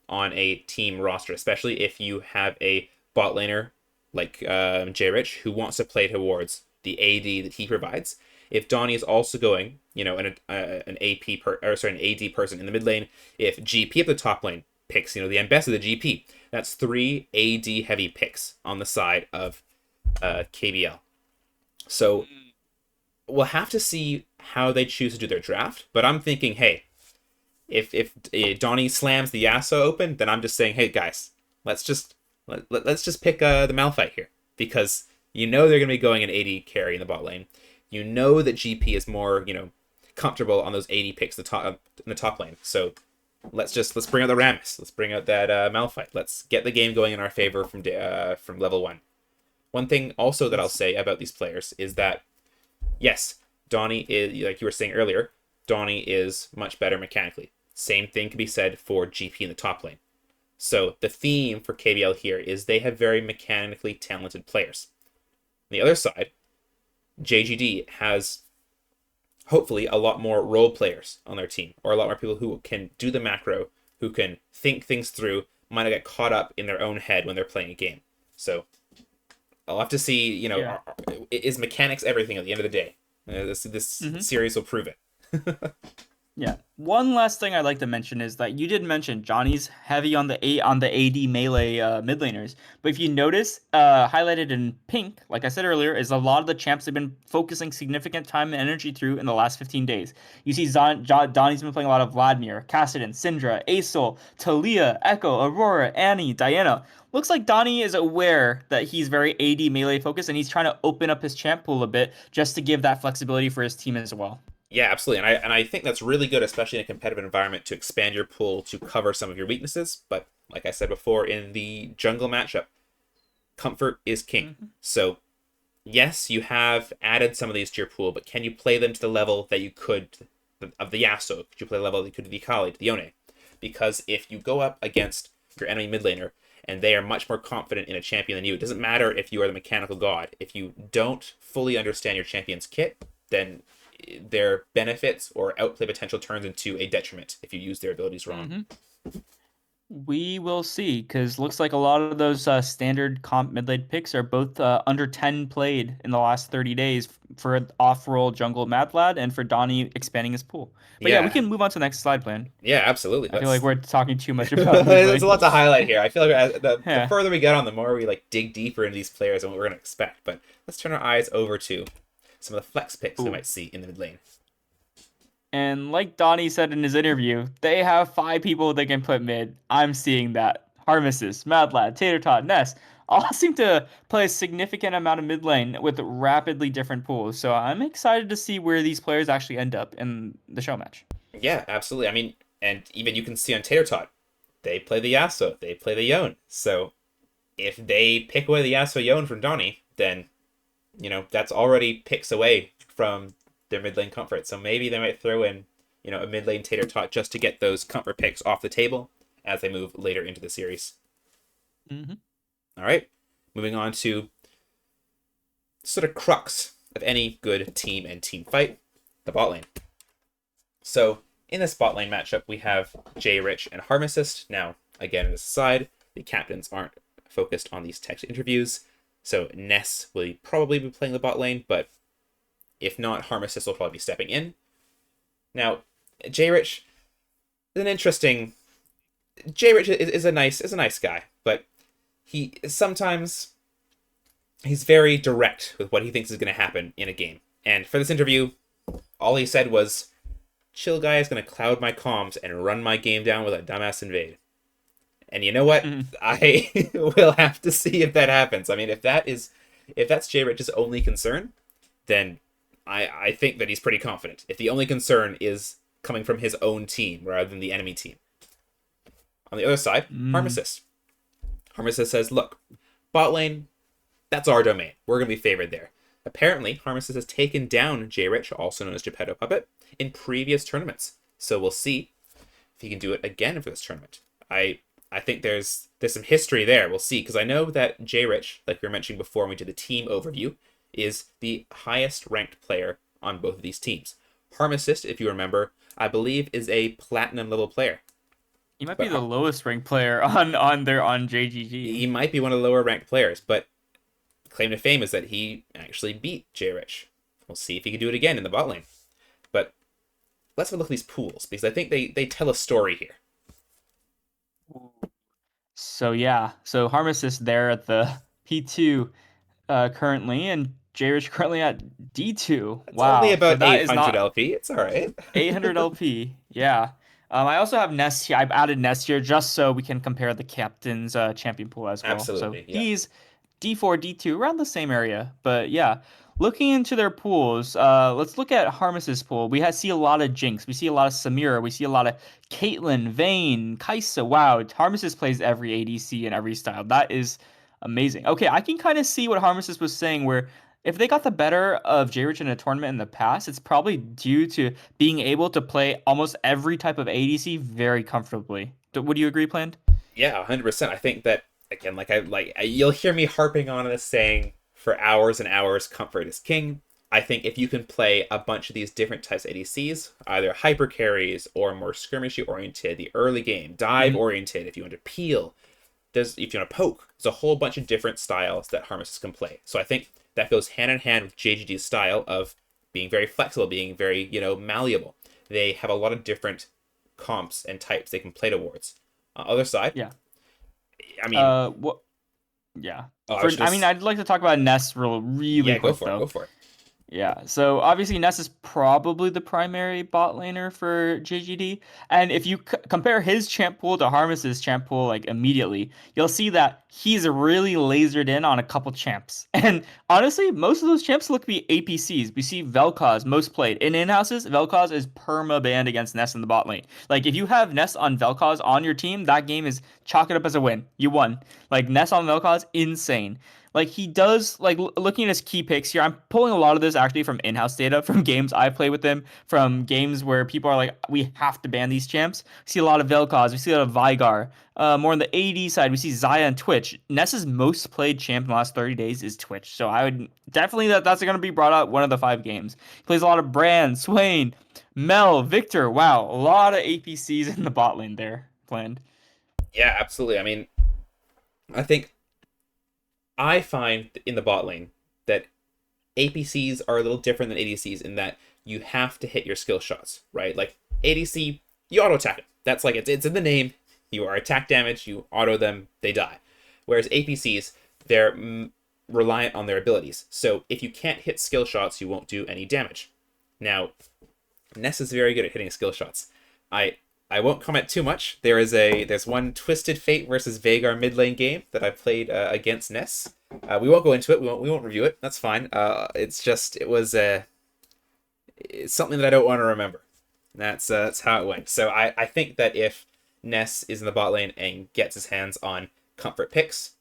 on a team roster, especially if you have a bot laner like J Rich who wants to play towards the AD that he provides. If Donnie is also going, an an AD person in the mid lane, if GP at the top lane picks, the ambassador of the GP, that's three AD heavy picks on the side of KBL. So we'll have to see how they choose to do their draft. But I'm thinking, hey, if Donnie slams the Yasuo open, then I'm just saying, hey guys, let's just pick the Malphite here because they're going to be going an AD carry in the bot lane. You know that GP is more comfortable on those AD picks in the top lane. So let's bring out the Rammus. Let's bring out that Malphite. Let's get the game going in our favor from level 1. One thing also that I'll say about these players is that yes, Donnie is, like you were saying earlier, Donnie is much better mechanically. Same thing can be said for GP in the top lane. So the theme for KBL here is they have very mechanically talented players. On the other side, JGD has hopefully a lot more role players on their team, or a lot more people who can do the macro, who can think things through, might not get caught up in their own head when they're playing a game. So I'll have to see, Yeah. is mechanics everything at the end of the day? This hmm series will prove it. Yeah. One last thing I'd like to mention is that you did mention Johnny's heavy on the AD melee mid laners, but if you notice, highlighted in pink, like I said earlier, is a lot of the champs they've been focusing significant time and energy through in the last 15 days. You see, Donnie's been playing a lot of Vladimir, Kassadin, Syndra, Asol, Talia, Echo, Aurora, Annie, Diana. Looks like Donnie is aware that he's very AD melee focused, and he's trying to open up his champ pool a bit just to give that flexibility for his team as well. Yeah, absolutely. And I think that's really good, especially in a competitive environment, to expand your pool to cover some of your weaknesses. But like I said before, in the jungle matchup, comfort is king. Mm-hmm. So yes, you have added some of these to your pool, but can you play them to the level that you could of the Yasuo? Could you play the level that you could of the Akali, the Yone? Because if you go up against your enemy mid laner and they are much more confident in a champion than you, it doesn't matter if you are the mechanical god. If you don't fully understand your champion's kit, then their benefits or outplay potential turns into a detriment if you use their abilities wrong. Mm-hmm. We will see, because looks like a lot of those standard comp mid lane picks are both under 10 played in the last 30 days for off-roll jungle Mad Lad and for Donnie expanding his pool. But yeah, we Yeah, can move on to the next slide plan. yeah, absolutely. I feel like Let's. we're talking too much about mid There's a lane. lot to highlight here. I feel like the Yeah. further we get on, the more we like dig deeper into these players and what we're going to expect. But let's turn our eyes over to some of the flex picks we Ooh. might see in the mid lane. And like Donnie said in his interview, they have 5 people they can put mid. I'm seeing that. Harmesis, Mad Lad, Tater Tot, Ness all seem to play a significant amount of mid lane with rapidly different pools. So I'm excited to see where these players actually end up in the show match. Yeah, absolutely. I mean, and even you can see on Tater Tot, they play the Yasuo, they play the Yone. So if they pick away the Yasuo Yone from Donnie, then that's already picks away from their mid lane comfort. So maybe they might throw in a mid lane Tater Tot just to get those comfort picks off the table as they move later into the series. Mm-hmm. All right, moving on to sort of crux of any good team and team fight, the bot lane. So in this bot lane matchup, we have J Rich and Harmacist. Now, again, as a side, the captains aren't focused on these text interviews. So Ness will probably be playing the bot lane, but if not, Harmacist will probably be stepping in. Now, J Rich is an interesting. J Rich is a nice guy, but sometimes he's very direct with what he thinks is going to happen in a game. And for this interview, all he said was, "Chill guy is going to cloud my comms and run my game down with a dumbass invade." And you know what? Mm-hmm. I will have to see if that happens. I mean, if that's J Rich's only concern, then I think that he's pretty confident. If the only concern is coming from his own team rather than the enemy team. On the other side, Harmacist. Harmacist says, "Look, bot lane, that's our domain. We're going to be favored there." Apparently, Harmacist has taken down J Rich, also known as Geppetto Puppet, in previous tournaments. So we'll see if he can do it again for this tournament. I think there's some history there. We'll see, because I know that J Rich, like we were mentioning before when we did the team overview, is the highest ranked player on both of these teams. Harmacist, if you remember, I believe is a platinum level player. He might But be the lowest ranked player on he JGD. might be one of the lower ranked players, but claim to fame is that he actually beat J Rich. We'll see if he can do it again in the bot lane. But let's have a look at these pools, because I think they tell a story here. So yeah, so Harmesis there at the P2 currently, and Jarish currently at D2. It's only Wow, so about that is 800 not LP. It's all right. 800 LP. Yeah. I also have Nest here. I've added Nest here just so we can compare the captain's champion pool as well. So Absolutely, yeah. these D4, D2, around the same area. But yeah, looking into their pools, let's look at Harmos's pool. See a lot of Jinx. We see a lot of Samira. We see a lot of Caitlyn, Vayne, Kaisa. Wow, Harmos's plays every ADC and every style. That is amazing. Okay, I can kind of see what Harmos's was saying where if they got the better of J-Rich in a tournament in the past, it's probably due to being able to play almost every type of ADC very comfortably. Would you agree, Plant? Yeah, 100%. I think that, again, you'll hear me harping on this, saying for hours and hours, comfort is king. I think if you can play a bunch of these different types of ADCs, either hyper carries or more skirmishy oriented, the early game, dive oriented, if you want to peel, if you want to poke, there's a whole bunch of different styles that Harmacist can play. So I think that goes hand in hand with JGD's style of being very flexible, being very, malleable. they have a lot of different comps and types they can play towards. Other side, Yeah. I mean, What? Yeah. I was I mean, just I'd like to talk about Ness really yeah, go quick for it, go though. for it. Yeah, so obviously Ness is probably the primary bot laner for JGD, and if you compare his champ pool to Harmless's champ pool like immediately, you'll see that he's really lasered in on a couple champs. And honestly, most of those champs look to be APCs. We see Vel'Koz most played. In houses, Vel'Koz is perma banned against Ness in the bot lane. Like if you have Ness on Vel'Koz on your team, that game is chalk it up as a win. You won. Like Ness on Vel'Koz, insane. Like he does, like looking at his key picks here, I'm pulling a lot of this actually from in-house data, from games I've played with him, from games where people are like, we have to ban these champs. We see a lot of Vel'Koz, we see a lot of Vigar. More on the AD side, we see Xayah and Twitch. Ness's most played champ in the last 30 days is Twitch, so I would definitely that's going to be brought up one of the 5 games. He plays a lot of Brand, Swain, Mel, Victor. Wow, a lot of APCs in the bot lane there planned. Yeah, absolutely. I mean, I think I find in the bot lane that APCs are a little different than ADCs in that you have to hit your skill shots, right? Like ADC, you auto attack it. That's like it's in the name. You are attack damage. You auto them, they die. Whereas APCs, they're reliant on their abilities. So if you can't hit skill shots, you won't do any damage. Now, Ness is very good at hitting skill shots. I I won't comment too much. There's one Twisted Fate versus Veigar mid lane game that I played against Ness. We won't go into it. We won't review it. That's fine. It's just it's something that I don't want to remember. That's how it went. So I think that if Ness is in the bot lane and gets his hands on comfort picks,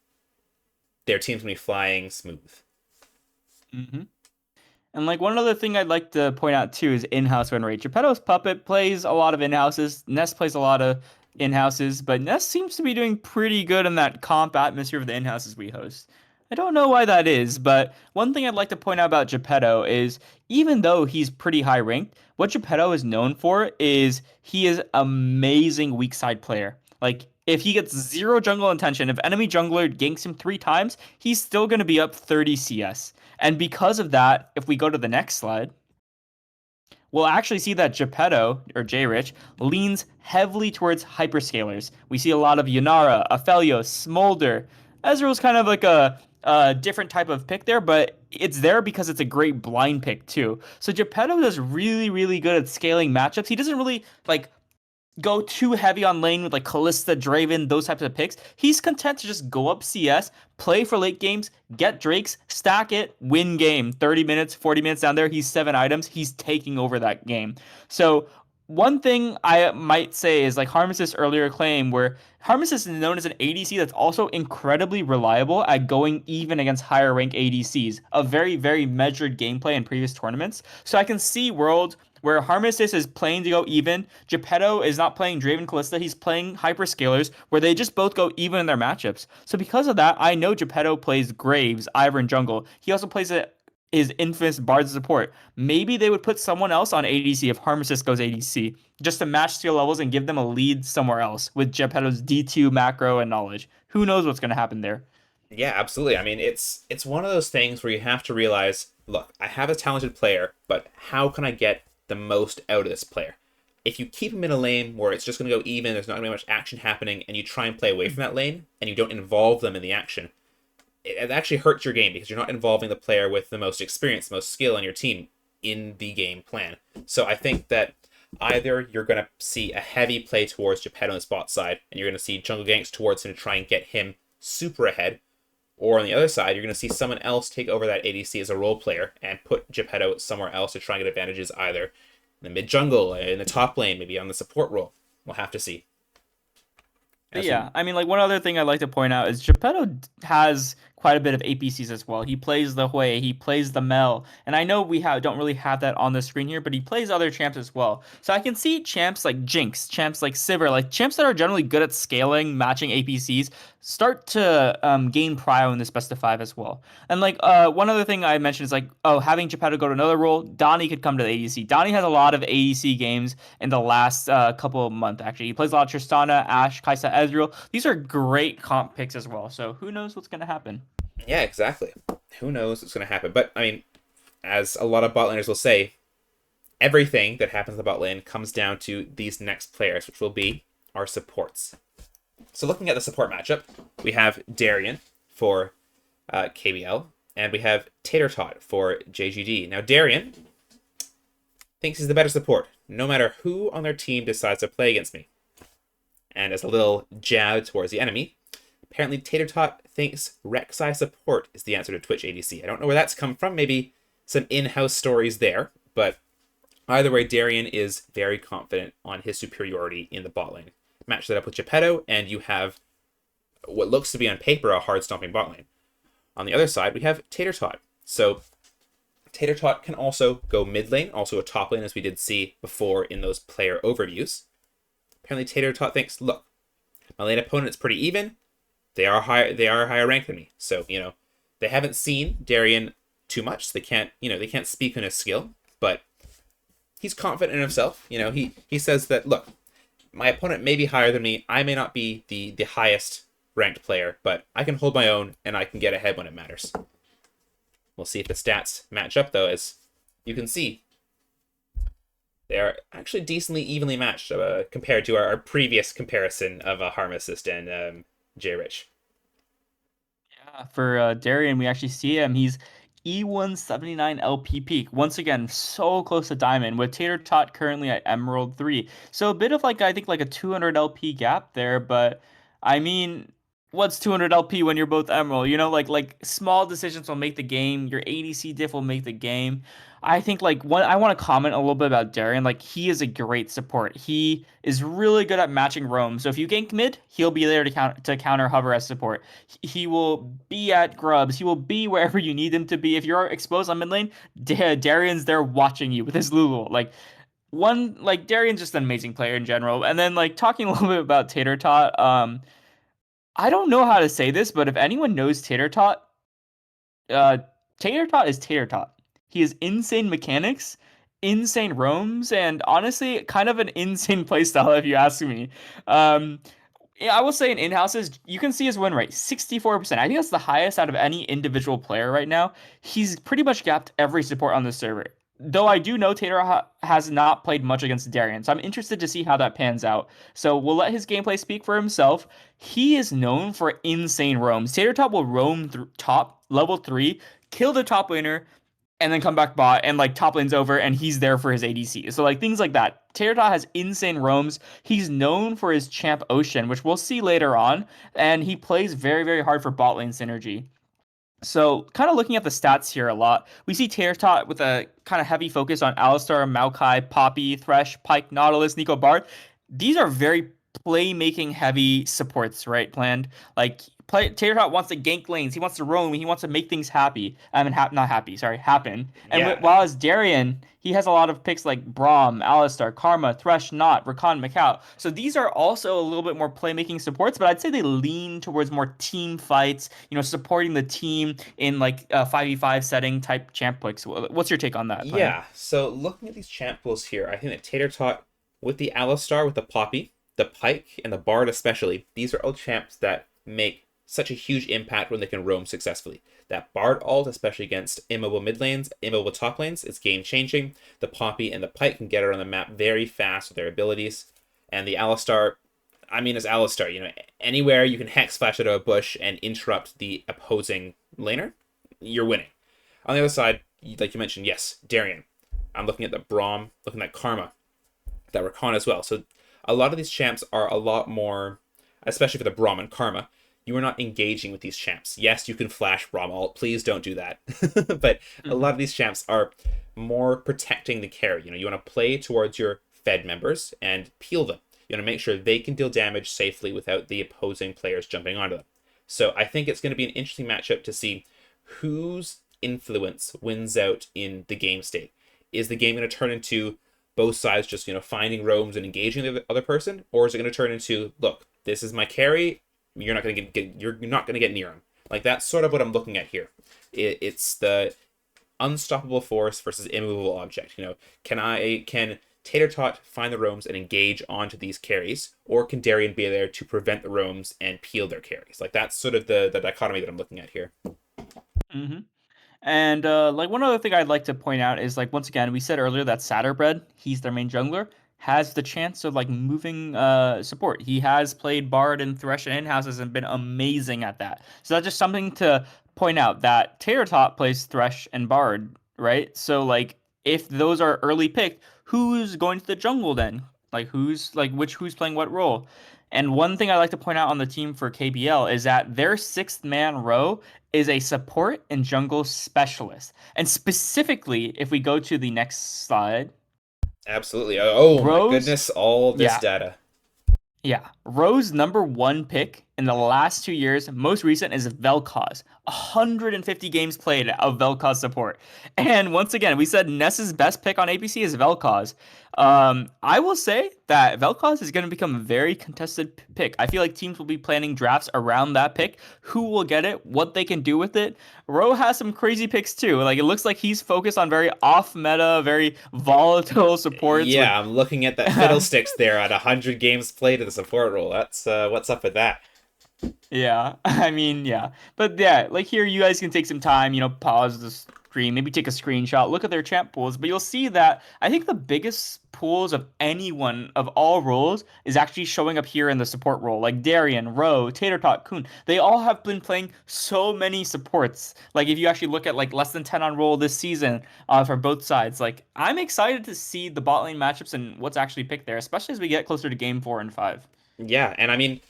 their team's gonna be flying smooth. Mm-hmm. And like one other thing I'd like to point out too is in-house win rate. Geppetto's Puppet plays a lot of in-houses. Ness plays a lot of in-houses, but Ness seems to be doing pretty good in that comp atmosphere of the in-houses we host. I don't know why that is, but one thing I'd like to point out about Geppetto is even though he's pretty high ranked, what Geppetto is known for is he is amazing weak side player. Like if he gets zero jungle intention, if enemy jungler ganks him 3 times, he's still going to be up 30 CS. And because of that, if we go to the next slide, we'll actually see that Geppetto, or J-Rich, leans heavily towards hyperscalers. We see a lot of Yanara, Aphelios, Smolder. Ezreal's kind of like a different type of pick there, but it's there because it's a great blind pick too. So Geppetto is really, really good at scaling matchups. He doesn't really like go too heavy on lane with like Kalista, Draven, those types of picks. He's content to just go up CS, play for late games, get Drakes, stack it, win game. 30 minutes, 40 minutes down there, he's 7 items. He's taking over that game. So one thing I might say is like Harmless's earlier claim where Harmless is known as an ADC that's also incredibly reliable at going even against higher rank ADCs. A very, very measured gameplay in previous tournaments. So I can see worlds where Harmless is playing to go even. Geppetto is not playing Draven Callista. He's playing Hyperscalers where they just both go even in their matchups. So because of that, I know Geppetto plays Graves, Ivern Jungle. He also plays his infamous Bard's support. Maybe they would put someone else on ADC if Harmless goes ADC just to match skill levels and give them a lead somewhere else with Geppetto's D2 macro and knowledge. Who knows what's going to happen there? Yeah, absolutely. I mean, it's one of those things where you have to realize, look, I have a talented player, but how can I get the most out of this player? If you keep him in a lane where it's just going to go even, there's not going to be much action happening, and you try and play away from that lane, and you don't involve them in the action, it actually hurts your game because you're not involving the player with the most experience, the most skill on your team in the game plan. So I think that either you're going to see a heavy play towards Geppetto on the spot side, and you're going to see jungle ganks towards him to try and get him super ahead, or on the other side, you're going to see someone else take over that ADC as a role player and put Geppetto somewhere else to try and get advantages either in the mid jungle, in the top lane, maybe on the support role. We'll have to see. But As yeah, we, I mean, like one other thing I'd like to point out is Geppetto has quite a bit of APCs as well. He plays the Hui, he plays the Mel, and I know we don't really have that on the screen here, but he plays other champs as well. So I can see champs like Jinx, champs like Sivir, like champs that are generally good at scaling, matching APCs, start to gain prio in this best of 5 as well. And like one other thing I mentioned is like, oh, having Geppetto go to another role, Donnie could come to the ADC. Donnie has a lot of ADC games in the last couple of months actually. He plays a lot of Tristana, Ashe, Kai'Sa, Ezreal. These are great comp picks as well. So who knows what's gonna happen? yeah, exactly. Who knows what's going to happen? But I mean, as a lot of bot laners will say, everything that happens in the bot lane comes down to these next players, which will be our supports. So looking at the support matchup, we have Darian for KBL, and we have Tater Tot for JGD. Now, Darian thinks he's the better support, no matter who on their team decides to play against me. And as a little jab towards the enemy, apparently Tater Tot thinks Rek'Sai support is the answer to Twitch ADC. I don't know where that's come from, maybe some in-house stories there, but either way, Darian is very confident on his superiority in the bot lane. Match that up with Geppetto, and you have what looks to be on paper a hard stomping bot lane. On the other side, we have Tater Tot. So Tater Tot can also go mid lane, also a top lane, as we did see before in those player overviews. Apparently, Tater Tot thinks, look, my lane opponent's pretty even. They are higher ranked than me. So, they haven't seen Darian too much. So they can't speak on his skill, but he's confident in himself. He says that, look, my opponent may be higher than me. I may not be the highest ranked player, but I can hold my own and I can get ahead when it matters. We'll see if the stats match up, though. As you can see, they are actually decently evenly matched compared to our previous comparison of Harm Assist and J-Rich. Yeah, for Darian, we actually see him. He's E179 LP peak. Once again, so close to Diamond, with Tater Tot currently at Emerald 3. So a bit of I think a 200 LP gap there, but I mean, what's 200 LP when you're both Emerald? Like small decisions will make the game. Your ADC diff will make the game. I think I want to comment a little bit about Darian. He is a great support. He is really good at matching roam. So if you gank mid, he'll be there to counter hover as support. He will be at grubs. He will be wherever you need him to be. If you're exposed on mid lane, Darian's there watching you with his Lulu. Darian's just an amazing player in general. And then talking a little bit about Tater Tot, I don't know how to say this, but if anyone knows Tater Tot, uh, Tater Tot is Tater Tot. He has insane mechanics, insane roams, and honestly, kind of an insane playstyle if you ask me. Um, yeah, I will say in in-houses, you can see his win rate, 64%. I think that's the highest out of any individual player right now. He's pretty much gapped every support on the server. Though I do know Tater has not played much against Darian, so I'm interested to see how that pans out. So we'll let his gameplay speak for himself. He is known for insane roams. Tater Top will roam through top, level 3, kill the top laner, and then come back bot and top lane's over and he's there for his ADC. So things like that. Teratot has insane roams. He's known for his champ Ocean, which we'll see later on, and he plays very, very hard for bot lane synergy. So, kind of looking at the stats here a lot, we see Teratot with a kind of heavy focus on Alistar, Maokai, Poppy, Thresh, Pyke, Nautilus, Nico Bard. These are very playmaking heavy supports, right? Planned. Teratot wants to gank lanes. He wants to roam. He wants to make things happy. I mean, not happy. Sorry, happen. And Yeah, while as Darian, he has a lot of picks like Braum, Alistar, Karma, Thresh, Not, Rakan, Macau. So these are also a little bit more playmaking supports, but I'd say they lean towards more team fights. Supporting the team in a 5v5 setting type champ picks. What's your take on that, Planned? yeah. So looking at these champ pools here, I think that Tater Tot with the Alistar, with the Poppy, the Pyke, and the Bard especially, these are all champs that make such a huge impact when they can roam successfully. That Bard ult, especially against immobile mid lanes, immobile top lanes, is game changing. The Poppy and the Pyke can get around the map very fast with their abilities. And the Alistar, as Alistar, anywhere you can hex flash out of a bush and interrupt the opposing laner, you're winning. On the other side, like you mentioned, yes, Darian. I'm looking at the Braum, looking at Karma, that Rakan as well. So a lot of these champs are a lot more, especially for the Braum and Karma, you are not engaging with these champs. Yes, you can flash Braum ult. Please don't do that. But a lot of these champs are more protecting the carry. You want to play towards your Fed members and peel them. You want to make sure they can deal damage safely without the opposing players jumping onto them. So I think it's going to be an interesting matchup to see whose influence wins out in the game state. Is the game going to turn into both sides just finding roams and engaging the other person, or is it going to turn into, look, this is my carry, you're not going to get near him? That's sort of what I'm looking at here. It's the unstoppable force versus immovable object. Can Tater Tot find the roams and engage onto these carries, or can Darian be there to prevent the roams and peel their carries? That's sort of the dichotomy that I'm looking at here. Mm-hmm. And like one other thing I'd like to point out is like once again we said earlier that Satterbred, he's their main jungler, has the chance of like moving support. He has played Bard and Thresh and in-houses and been amazing at that. So that's just something to point out that Tater Tot plays Thresh and Bard, right? So like if those are early picked, who's going to the jungle then? Like who's playing what role? And one thing I like to point out on the team for KBL is that their sixth man row is a support and jungle specialist. And specifically, if we go to the next slide, Absolutely. Oh my Rose, goodness, all this yeah, data. yeah. Rose's number one pick in the last 2 years, most recent, is Vel'Koz. 150 games played of Vel'Koz support. And once again, we said Ness's best pick on APC is Vel'Koz. I will say that Vel'Koz is going to become a very contested pick. I feel like teams will be planning drafts around that pick. Who will get it? What they can do with it? Rowe has some crazy picks too. Like it looks like he's focused on very off-meta, very volatile supports with Yeah, I'm looking at that fiddlesticks there at 100 games played in the support role. That's what's up with that. Yeah, I mean, yeah. But yeah, like here, you guys can take some time, pause the stream, maybe take a screenshot, look at their champ pools, but you'll see that I think the biggest pools of anyone of all roles is actually showing up here in the support role. Like Darian, Rowe, Tater Tot, Kun, they all have been playing so many supports. Like if you actually look at like less than 10 on roll this season for both sides, like I'm excited to see the bot lane matchups and what's actually picked there, especially as we get closer to game 4 and 5. Yeah, and I mean,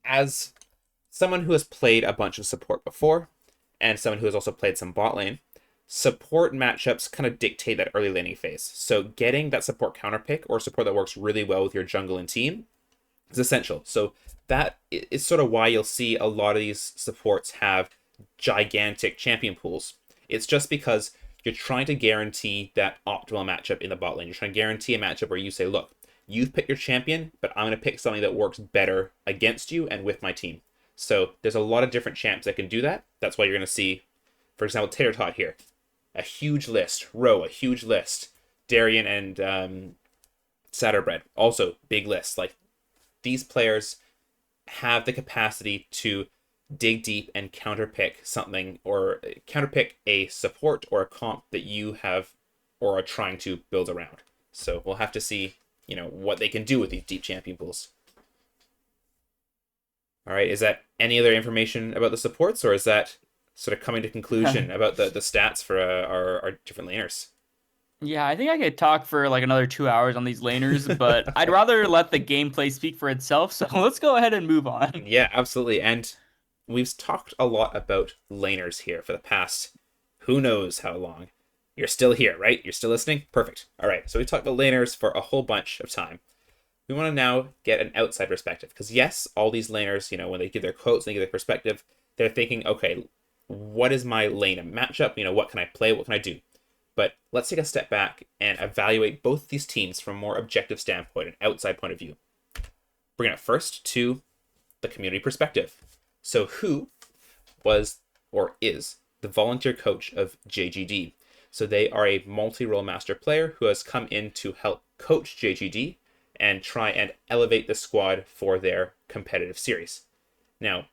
as someone who has played a bunch of support before, and someone who has also played some bot lane, support matchups kind of dictate that early laning phase. So getting that support counter pick or support that works really well with your jungle and team is essential. So that is sort of why you'll see a lot of these supports have gigantic champion pools. It's just because you're trying to guarantee that optimal matchup in the bot lane. You're trying to guarantee a matchup where you say, look, you've picked your champion, but I'm going to pick something that works better against you and with my team. So there's a lot of different champs that can do that. That's why you're going to see, for example, Tater Tot here. A huge list. Rowe, a huge list. Darian and Satterbred, also big list. Like, these players have the capacity to dig deep and counterpick something, or counterpick a support or a comp that you have or are trying to build around. So we'll have to see, what they can do with these deep champion pools. All right, is that any other information about the supports, or is that sort of coming to conclusion about the stats for our different laners? Yeah, I think I could talk for like another 2 hours on these laners, but I'd rather let the gameplay speak for itself. So let's go ahead and move on. Yeah, absolutely. And we've talked a lot about laners here for the past who knows how long. You're still here, right? You're still listening? Perfect. All right, so we talked about laners for a whole bunch of time. We want to now get an outside perspective, because yes, all these laners, when they give their quotes, they give their perspective, they're thinking, okay, what is my lane and matchup? What can I play? What can I do? But let's take a step back and evaluate both these teams from a more objective standpoint, an outside point of view. Bring it first to the community perspective. So who was or is the volunteer coach of JGD? So they are a multi-role master player who has come in to help coach JGD and try and elevate the squad for their competitive series. Now,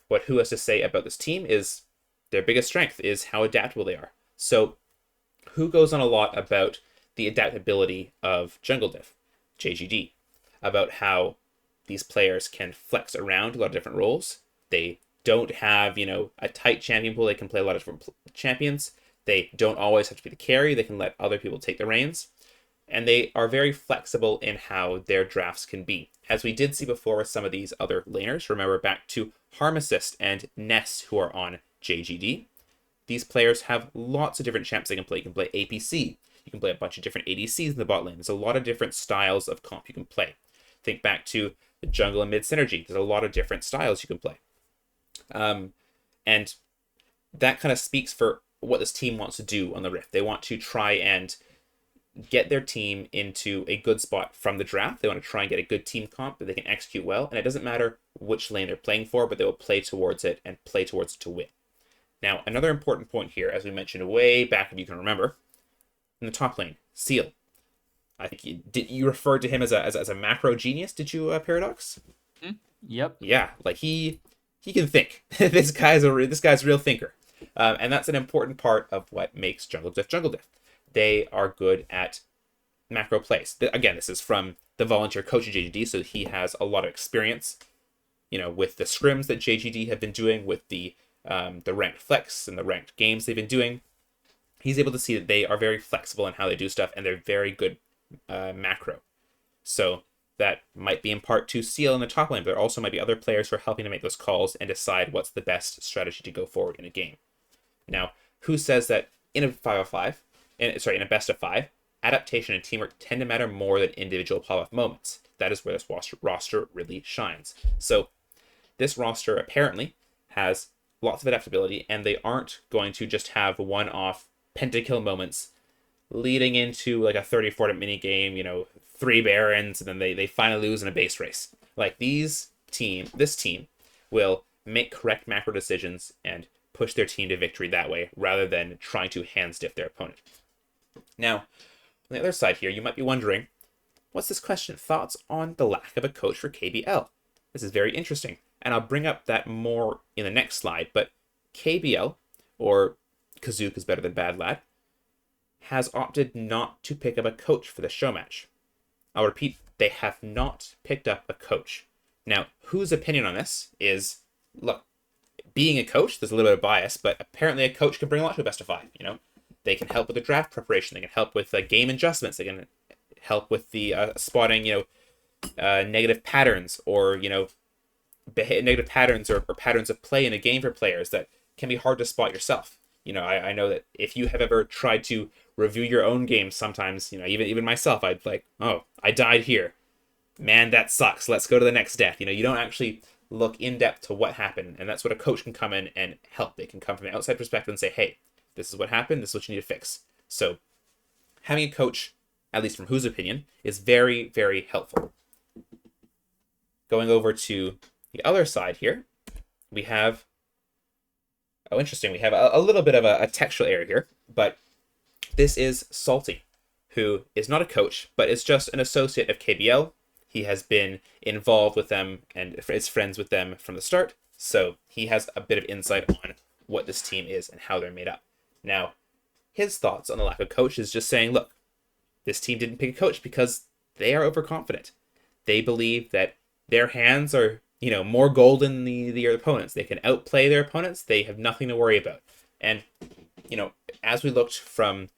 what Who has to say about this team is their biggest strength is how adaptable they are. So Who goes on a lot about the adaptability of jungle diff, JGD, about how these players can flex around a lot of different roles. They don't have, a tight champion pool. They can play a lot of different champions. They don't always have to be the carry. They can let other people take the reins. And they are very flexible in how their drafts can be. As we did see before with some of these other laners, remember back to Harm Assist and Ness, who are on JGD. These players have lots of different champs they can play. You can play APC. You can play a bunch of different ADCs in the bot lane. There's a lot of different styles of comp you can play. Think back to the jungle and mid synergy. There's a lot of different styles you can play. And that kind of speaks for what this team wants to do on the Rift. They want to try and get their team into a good spot from the draft. They want to try and get a good team comp that they can execute well. And it doesn't matter which lane they're playing for, but they will play towards it and play towards it to win. Now, another important point here, as we mentioned way back, if you can remember, in the top lane, Seal. I think you referred to him as a macro genius, did you, Paradox? Yep. Yeah, like he can think. This guy's a real thinker. And that's an important part of what makes Jungle Diff Jungle Diff. They are good at macro plays. Again, this is from the volunteer coach of JGD, so he has a lot of experience, with the scrims that JGD have been doing, with the ranked flex and the ranked games they've been doing. He's able to see that they are very flexible in how they do stuff, and they're very good macro. So that might be in part to Seal in the top lane, but there also might be other players who are helping to make those calls and decide what's the best strategy to go forward in a game. Now, who says that in a 5-5, in a best of 5, adaptation and teamwork tend to matter more than individual pop-off moments? That is where this roster really shines. So this roster apparently has lots of adaptability, and they aren't going to just have one-off pentakill moments leading into like a 30-40 mini game, 3 Barons, and then they finally lose in a base race. Like this team will make correct macro decisions and push their team to victory that way, rather than trying to hand stiff their opponent. Now, on the other side here, you might be wondering, what's this question? Thoughts on the lack of a coach for KBL? This is very interesting, and I'll bring up that more in the next slide, but KBL, or Kazook is better than Bad Lad, has opted not to pick up a coach for the show match. I'll repeat, they have not picked up a coach. Now, whose opinion on this is, look, being a coach, there's a little bit of bias, but apparently a coach can bring a lot to a best of 5, They can help with the draft preparation, they can help with game adjustments, they can help with the spotting, negative patterns, or, negative patterns or patterns of play in a game for players that can be hard to spot yourself. I know that if you have ever tried to review your own game, sometimes, even myself, I'd like, oh, I died here. Man, that sucks. Let's go to the next death. You don't actually look in depth to what happened, and that's what a coach can come in and help. They can come from an outside perspective and say, hey, this is what happened, this is what you need to fix. So having a coach, at least from whose opinion, is very, very helpful. Going over to the other side here, we have, interesting, we have a little bit of a textual error here, but this is Salty, who is not a coach, but is just an associate of KBL. He has been involved with them and is friends with them from the start, so he has a bit of insight on what this team is and how they're made up. Now, his thoughts on the lack of coach is just saying, look, this team didn't pick a coach because they are overconfident. They believe that their hands are, more golden than the opponents. They can outplay their opponents. They have nothing to worry about. And, as we looked from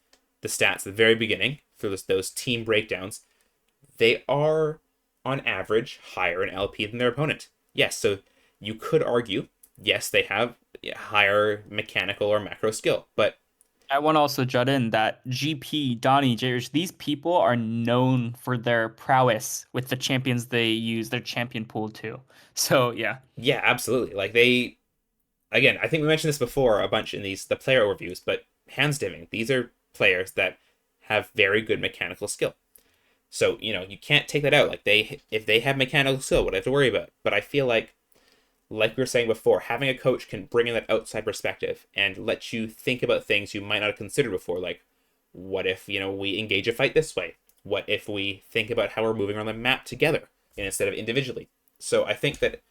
the stats at the very beginning, for those team breakdowns, they are, on average, higher in LP than their opponent. Yes, so you could argue, yes, they have higher mechanical or macro skill, but I want to also jut in that GP, Donnie, JRich, these people are known for their prowess with the champions they use, their champion pool too. So, yeah. yeah, absolutely. Like again, I think we mentioned this before a bunch in the player overviews, but hands diving, these are players that have very good mechanical skill. So, you can't take that out. Like if they have mechanical skill, what do I have to worry about? But I feel like we were saying before, having a coach can bring in that outside perspective and let you think about things you might not have considered before. Like, what if, we engage a fight this way? What if we think about how we're moving around the map together instead of individually? So I think that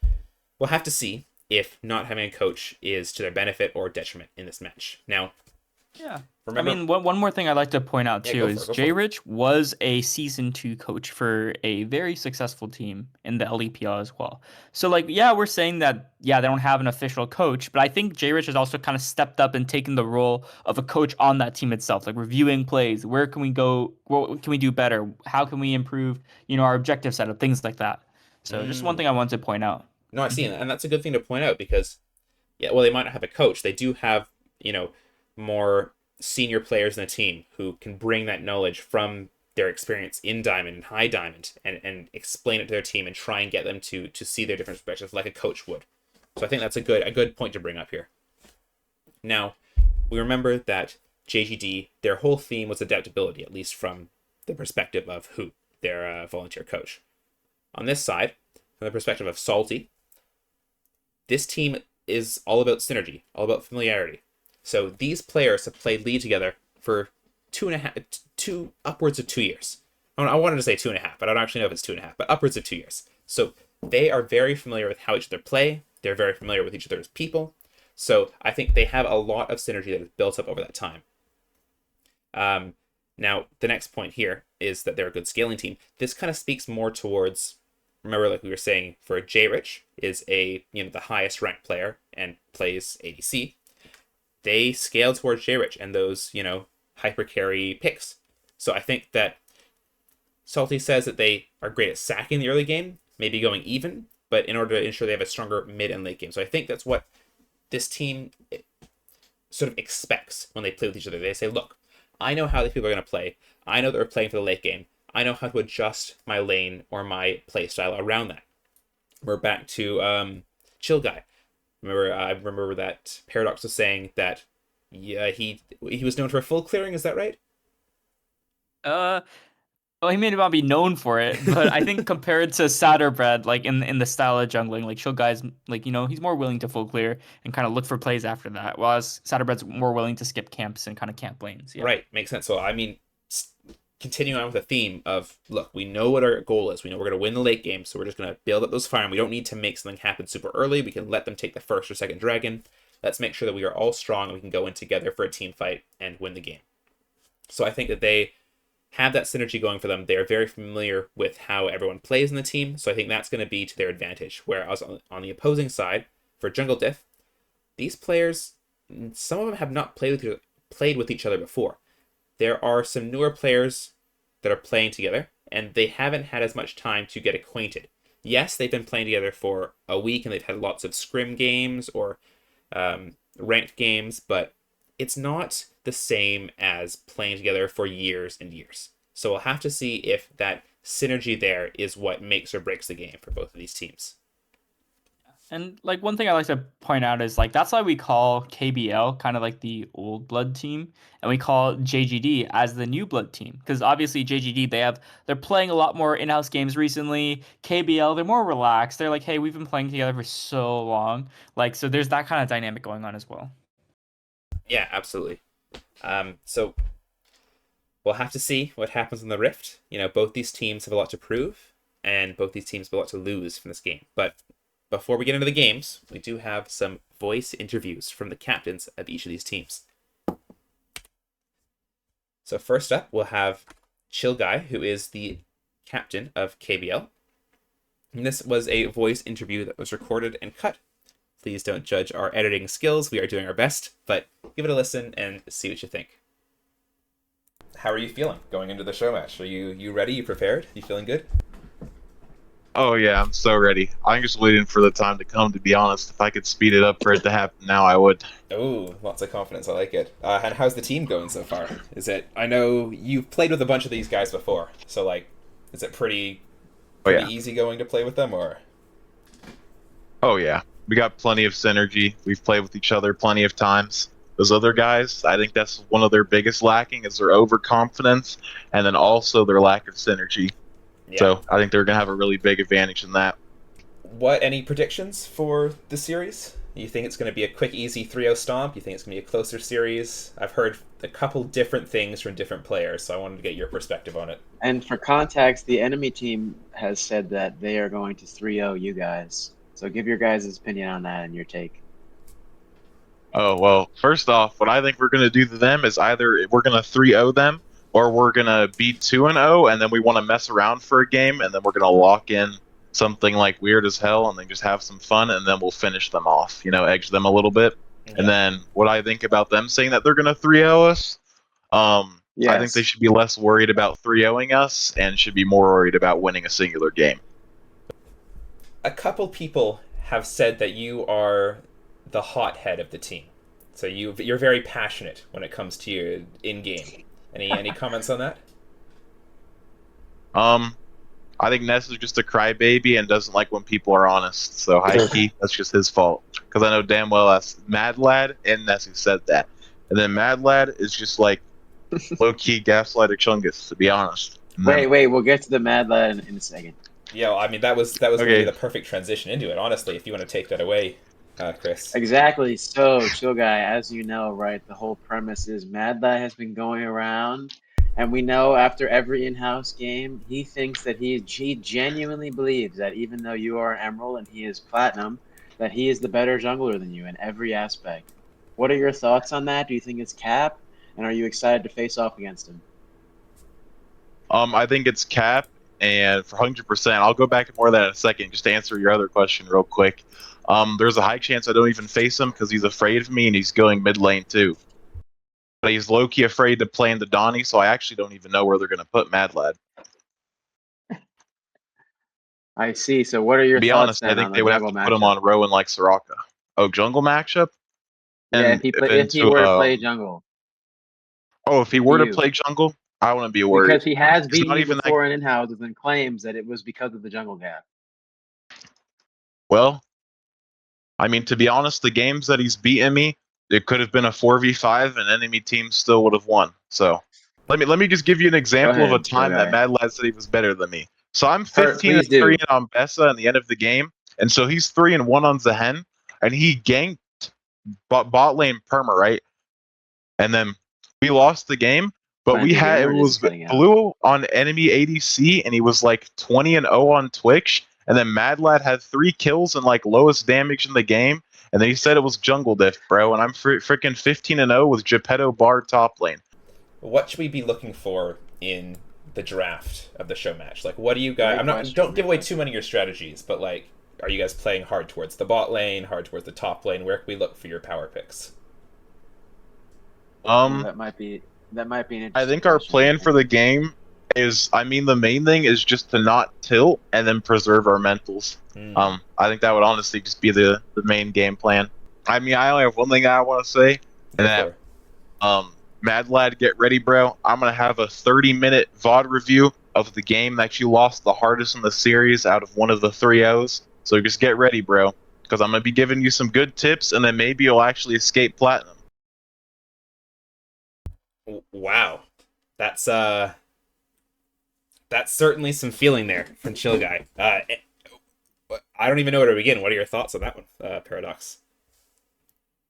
we'll have to see if not having a coach is to their benefit or detriment in this match. Now, Yeah. remember, I mean, one more thing I'd like to point out too is JRich was a season 2 coach for a very successful team in the LEPL as well. So we're saying that, they don't have an official coach, but I think JRich has also kind of stepped up and taken the role of a coach on that team itself, like reviewing plays. Where can we go? What can we do better? How can we improve, our objective setup, things like that. So just one thing I wanted to point out. No, I see, and that's a good thing to point out because, they might not have a coach. They do have, more senior players in the team who can bring that knowledge from their experience in Diamond and High Diamond and explain it to their team and try and get them to see their different perspectives like a coach would. So I think that's a good point to bring up here. Now, we remember that JGD, their whole theme was adaptability, at least from the perspective of who? Their volunteer coach. On this side, from the perspective of Salty, this team is all about synergy, all about familiarity. So these players have played League together for upwards of 2 years. I wanted to say 2.5, but I don't actually know if it's 2.5, but upwards of 2 years. So they are very familiar with how each other play. They're very familiar with each other's people. So I think they have a lot of synergy that has built up over that time. Um, Now, the next point here is that they're a good scaling team. This kind of speaks more towards, remember, like we were saying, for J Rich is the highest ranked player and plays ADC. They scale towards J Rich and those, hyper carry picks. So I think that Salty says that they are great at sacking the early game, maybe going even, but in order to ensure they have a stronger mid and late game. So I think that's what this team sort of expects when they play with each other. They say, look, I know how these people are going to play. I know that we're playing for the late game. I know how to adjust my lane or my play style around that. We're back to Chill Guy. I remember that Paradox was saying that he was known for full clearing. Is that right? Uh, well, he may not be known for it, but I think compared to Satterbred, like in the style of jungling, like Chill Guy's like he's more willing to full clear and kind of look for plays after that, whereas Satterbred's more willing to skip camps and kind of camp lanes. Yeah. Right, makes sense. So I mean, continuing on with the theme of, look, we know what our goal is. We know we're going to win the late game, so we're just going to build up those farm. We don't need to make something happen super early. We can let them take the first or second dragon. Let's make sure that we are all strong and we can go in together for a team fight and win the game. So I think that they have that synergy going for them. They're very familiar with how everyone plays in the team, so I think that's going to be to their advantage. Whereas on the opposing side, for Jungle Diff, these players, some of them have not played with each other before. There are some newer players that are playing together, and they haven't had as much time to get acquainted. Yes, they've been playing together for a week, and they've had lots of scrim games or ranked games, but it's not the same as playing together for years and years. So we'll have to see if that synergy there is what makes or breaks the game for both of these teams. And like one thing I like to point out is like that's why we call KBL kind of like the old blood team, and we call JGD as the new blood team because obviously JGD they're playing a lot more in-house games recently. KBL they're more relaxed. They're like, hey, we've been playing together for so long, like so there's that kind of dynamic going on as well. Yeah, absolutely. So we'll have to see what happens in the Rift. Both these teams have a lot to prove, and both these teams have a lot to lose from this game. But before we get into the games, we do have some voice interviews from the captains of each of these teams. So first up, we'll have Chill Guy, who is the captain of KBL. And this was a voice interview that was recorded and cut. Please don't judge our editing skills. We are doing our best, but give it a listen and see what you think. How are you feeling going into the show match? Are you ready? You prepared? You feeling good? Oh yeah, I'm so ready. I'm just waiting for the time to come, to be honest. If I could speed it up for it to happen now, I would. Oh, lots of confidence. I like it. And how's the team going so far? I know you've played with a bunch of these guys before, so like, is it pretty easy going to play with them, or? Oh yeah, we got plenty of synergy. We've played with each other plenty of times. Those other guys, I think that's one of their biggest lacking is their overconfidence, and then also their lack of synergy. Yeah. So I think they're going to have a really big advantage in that. Any predictions for the series? You think it's going to be a quick, easy 3-0 stomp? You think it's going to be a closer series? I've heard a couple different things from different players, so I wanted to get your perspective on it. And for context, the enemy team has said that they are going to 3-0 you guys. So give your guys' opinion on that and your take. Oh, well, first off, what I think we're going to do to them is either we're going to 3-0 them, or we're going to be 2-0, and then we want to mess around for a game, and then we're going to lock in something like weird as hell, and then just have some fun, and then we'll finish them off, edge them a little bit. Yeah. And then what I think about them saying that they're going to 3-0 us, yes. I think they should be less worried about 3-0ing us, and should be more worried about winning a singular game. A couple people have said that you are the hothead of the team. So you're very passionate when it comes to your in-game. Any comments on that? I think Ness is just a crybaby and doesn't like when people are honest. So high key, that's just his fault. Because I know damn well that's Mad Lad and Ness who said that. And then Mad Lad is just like low-key gaslighting Chungus, to be honest. Wait, we'll get to the Mad Lad in a second. Yeah, well, I mean, that was going to be the perfect transition into it, honestly, if you want to take that away, Chris. Exactly. So, Chill Guy, as you know, right, the whole premise is Mad Lad has been going around, and we know after every in-house game, he thinks that he genuinely believes that even though you are Emerald and he is Platinum, that he is the better jungler than you in every aspect. What are your thoughts on that? Do you think it's cap? And are you excited to face off against him? I think it's cap, and for 100%, I'll go back to more of that in a second. Just to answer your other question real quick. There's a high chance I don't even face him because he's afraid of me and he's going mid lane too. But he's low key afraid to play in the Donny, so I actually don't even know where they're gonna put Mad Lad. I see. So what are your To be thoughts honest, I then think on they the would have jungle to put him matchup? on Rowan like Soraka. Oh, jungle matchup? Yeah, And if he were to play jungle if he into were to you. play jungle, I wouldn't be worried. Because he has He's beaten not you even that before in in-houses and claims that it was because of the jungle gap. well. I mean, to be honest, the games that he's beaten me, it could have been a 4v5 and enemy team still would have won. So let me just give you an Go example of a ahead, chill time that guy. Mad Lad said he was better than me. So I'm 15 and Please 3 do. on Bessa in the end of the game, and so he's 3 and 1 on Zehen, and he ganked bot lane perma, right? And then we lost the game, but Playing we the had game it or just was cutting out? blue on enemy ADC, and he was like 20 and 0 on Twitch, and then Mad Lad had 3 kills and like lowest damage in the game, and then he said it was jungle diff, bro, and I'm freaking 15 and 0 with Geppetto bar top lane. What should we be looking for in the draft of the show match? Like, what do you guys? Great I'm not. question, Don't great give away question. too many of your strategies, but like, are you guys playing hard towards the bot lane, hard towards the top lane? Where can we look for your power picks? Ooh, Um, that might be an interesting I think our question, I plan for think. the game is, I mean, the main thing is just to not tilt and then preserve our mentals. I think that would honestly just be the main game plan. I mean, I only have one thing I want to say, Go and that, for. Mad Lad, get ready, bro. I'm gonna have a 30-minute VOD review of the game that you lost the hardest in the series out of one of the 3-0s. So just get ready, bro, because I'm gonna be giving you some good tips, and then maybe you'll actually escape platinum. Wow, that's that's certainly some feeling there from Chill Guy. I don't even know where to begin. What are your thoughts on that one, Paradox?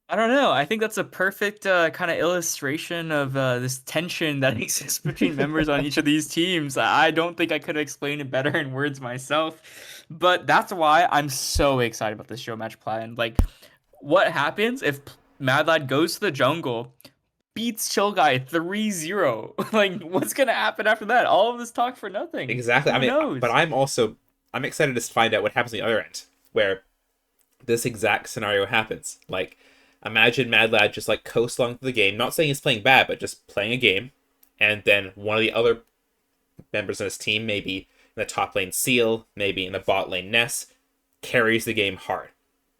I don't know. I think that's a perfect kind of illustration of this tension that exists between members on each of these teams. I don't think I could have explained it better in words myself, but that's why I'm so excited about this show match plan. Like, what happens if Mad Lad goes to the jungle, beats Chill Guy 3-0? Like, what's gonna happen after that? All of this talk for nothing. Exactly. I Who mean, but knows? I'm excited to find out what happens on the other end, where this exact scenario happens. Like, imagine Mad Lad just like coast along through the game, not saying he's playing bad, but just playing a game, and then one of the other members of his team, maybe in the top lane Seal, maybe in the bot lane Ness, carries the game hard.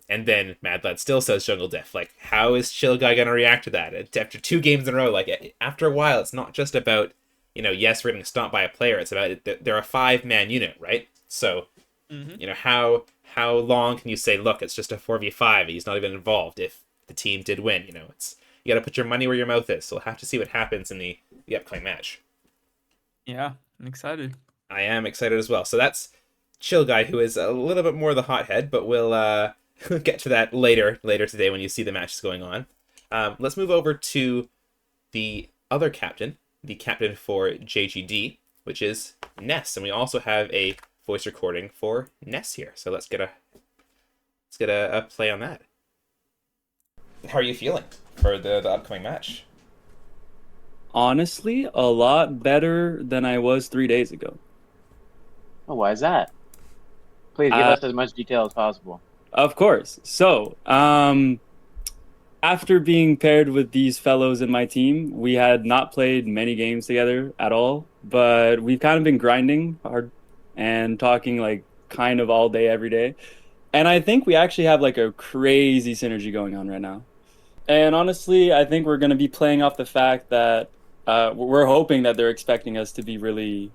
And then Mad Lad still says jungle diff. Like, how is Chill Guy gonna react to that? After 2 games in a row, like, after a while, it's not just about, yes, we're getting stomped by a player. It's about they're a 5-man unit, right? So, Hmm. how long can you say, look, it's just a 4v5, he's not even involved if the team did win? It's you got to put your money where your mouth is. So we'll have to see what happens in the upcoming match. Yeah, I'm excited. I am excited as well. So that's Chill Guy, who is a little bit more the hothead, but we'll get to that later today when you see the matches going on. Let's move over to the other captain, the captain for JGD, which is Ness, and we also have a voice recording for Ness here. So let's get a play on that. How are you feeling for the upcoming match? Honestly, a lot better than I was 3 days ago. Oh, why is that? Please give us as much detail as possible. Of course. So, after being paired with these fellows in my team, we had not played many games together at all, but we've kind of been grinding hard and talking like kind of all day, every day. And I think we actually have like a crazy synergy going on right now. And honestly, I think we're going to be playing off the fact that we're hoping that they're expecting us to be really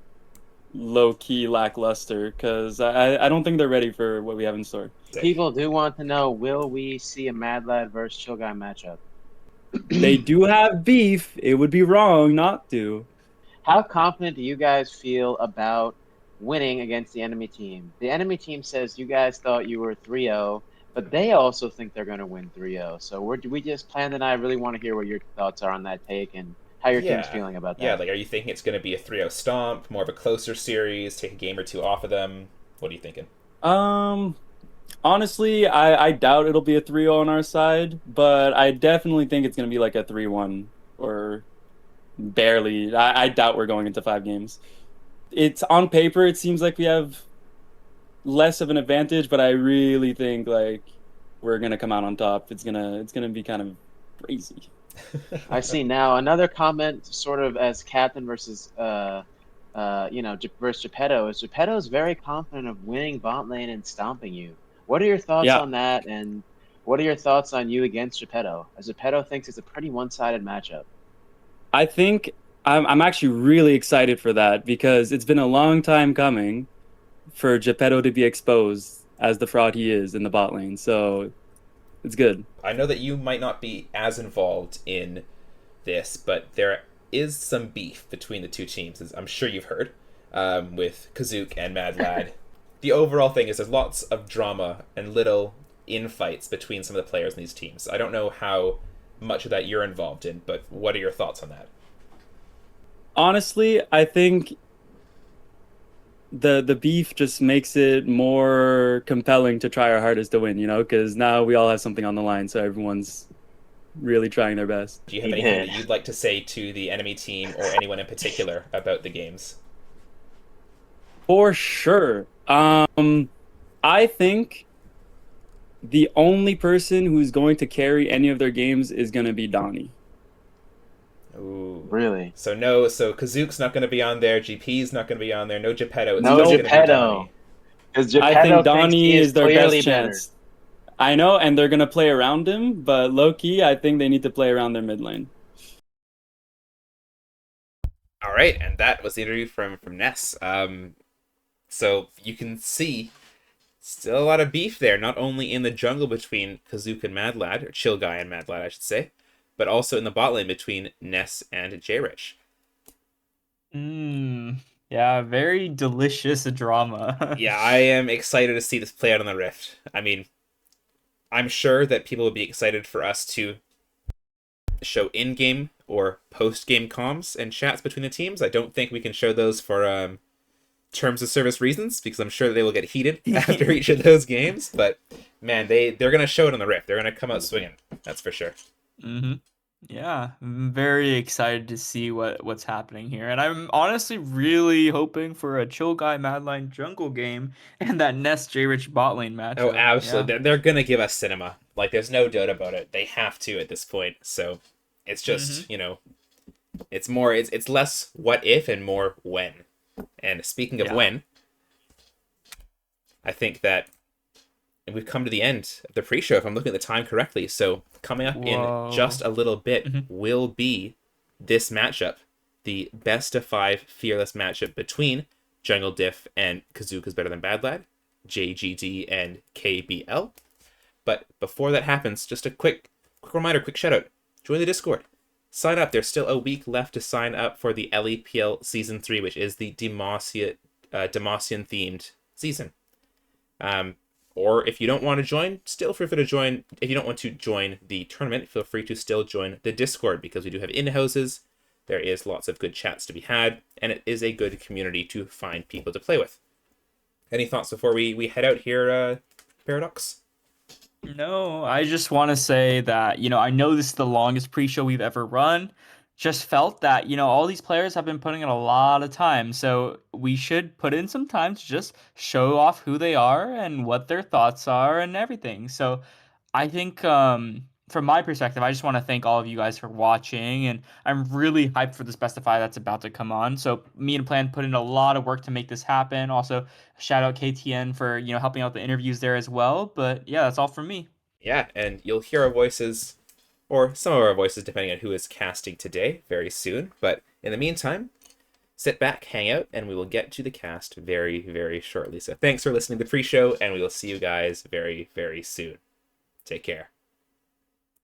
low-key lackluster, because I don't think they're ready for what we have in store. People do want to know, will we see a Mad Lad versus Chill Guy matchup? They do have beef. It would be wrong not to. How confident do you guys feel about winning against the enemy team? The enemy team says you guys thought you were 3-0, but they also think they're going to win 3-0. So we just Plan and I really want to hear what your thoughts are on that take and how your team's feeling about that. Yeah, like, are you thinking it's going to be a 3-0 stomp, more of a closer series, take a game or two off of them? What are you thinking? Honestly, I doubt it'll be a 3-0 on our side, but I definitely think it's going to be like a 3-1 or barely. I doubt we're going into 5 games. It's on paper, it seems like we have less of an advantage, but I really think like we're going to come out on top. It's gonna be kind of crazy. I see now another comment, sort of as captain versus versus Geppetto. Is Geppetto is very confident of winning bot lane and stomping you. What are your thoughts Yeah, on that? And what are your thoughts on you against Geppetto? As Geppetto thinks it's a pretty one-sided matchup. I think I'm actually really excited for that because it's been a long time coming for Geppetto to be exposed as the fraud he is in the bot lane. So it's good. I know that you might not be as involved in this, but there is some beef between the two teams, as I'm sure you've heard, with Kazook and Mad Lad. The overall thing is there's lots of drama and little infights between some of the players in these teams. I don't know how much of that you're involved in, but what are your thoughts on that? Honestly, I think the beef just makes it more compelling to try our hardest to win, because now we all have something on the line, so everyone's really trying their best. Do you have He anything did. that you'd like to say to the enemy team or anyone in particular about the games? For sure. I think the only person who's going to carry any of their games is going to be Donnie. Ooh. Really? So Kazook's not going to be on there, GP's not going to be on there, no Geppetto, it's No just going to be Geppetto. Donnie. Because I think Geppetto thinks he Donnie is is their best clearly better. chance. I know, and they're going to play around him, but low key, I think they need to play around their mid lane. All right, and that was the interview from Ness. So you can see still a lot of beef there, not only in the jungle between Kazook and Mad Lad, or Chill Guy and Mad Lad, I should say, but also in the bot lane between Ness and J-Rich. Yeah, very delicious drama. Yeah, I am excited to see this play out on the Rift. I mean, I'm sure that people will be excited for us to show in-game or post-game comms and chats between the teams. I don't think we can show those for terms of service reasons because I'm sure they will get heated after each of those games. But man, they're gonna show it on the Rift. They're gonna come out swinging. That's for sure. Mm-hmm. Yeah, I'm very excited to see what's happening here, and I'm honestly really hoping for a Chill Guy Madline jungle game and that Nest J Rich bot lane Oh, matchup. Yeah. absolutely. They're gonna give us cinema. Like, there's no doubt about it. They have to at this point. So it's Mm-hmm. just it's more it's less what if and more when. And speaking of Yeah. when, I think that we've come to the end of the pre-show if I'm looking at the time correctly. So coming up in just a little bit Mhm. will be this matchup, the best of 5 fearless matchup between Jungle Diff and Kazook is better than Bad Lad, JGD and KBL. But before that happens, just a quick reminder, quick shout out. Join the Discord. Sign up. There's still a week left to sign up for the LEPL Season 3, which is the Demacian themed season. Or if you don't want to join, still feel free to join. If you don't want to join the tournament, feel free to still join the Discord because we do have in-houses. There is lots of good chats to be had, and it is a good community to find people to play with. Any thoughts before we head out here, Paradox? No, I just want to say that, I know this is the longest pre-show we've ever run. Just felt that, all these players have been putting in a lot of time. So we should put in some time to just show off who they are and what their thoughts are and everything. So I think from my perspective, I just want to thank all of you guys for watching, and I'm really hyped for this best of 5 that's about to come on. So me and Plan put in a lot of work to make this happen. Also, shout out KTN for helping out the interviews there as well. But yeah, that's all from me. Yeah, and you'll hear our voices, or some of our voices, depending on who is casting today, very soon. But in the meantime, sit back, hang out, and we will get to the cast very, very shortly. So thanks for listening to the pre-show, and we will see you guys very, very soon. Take care.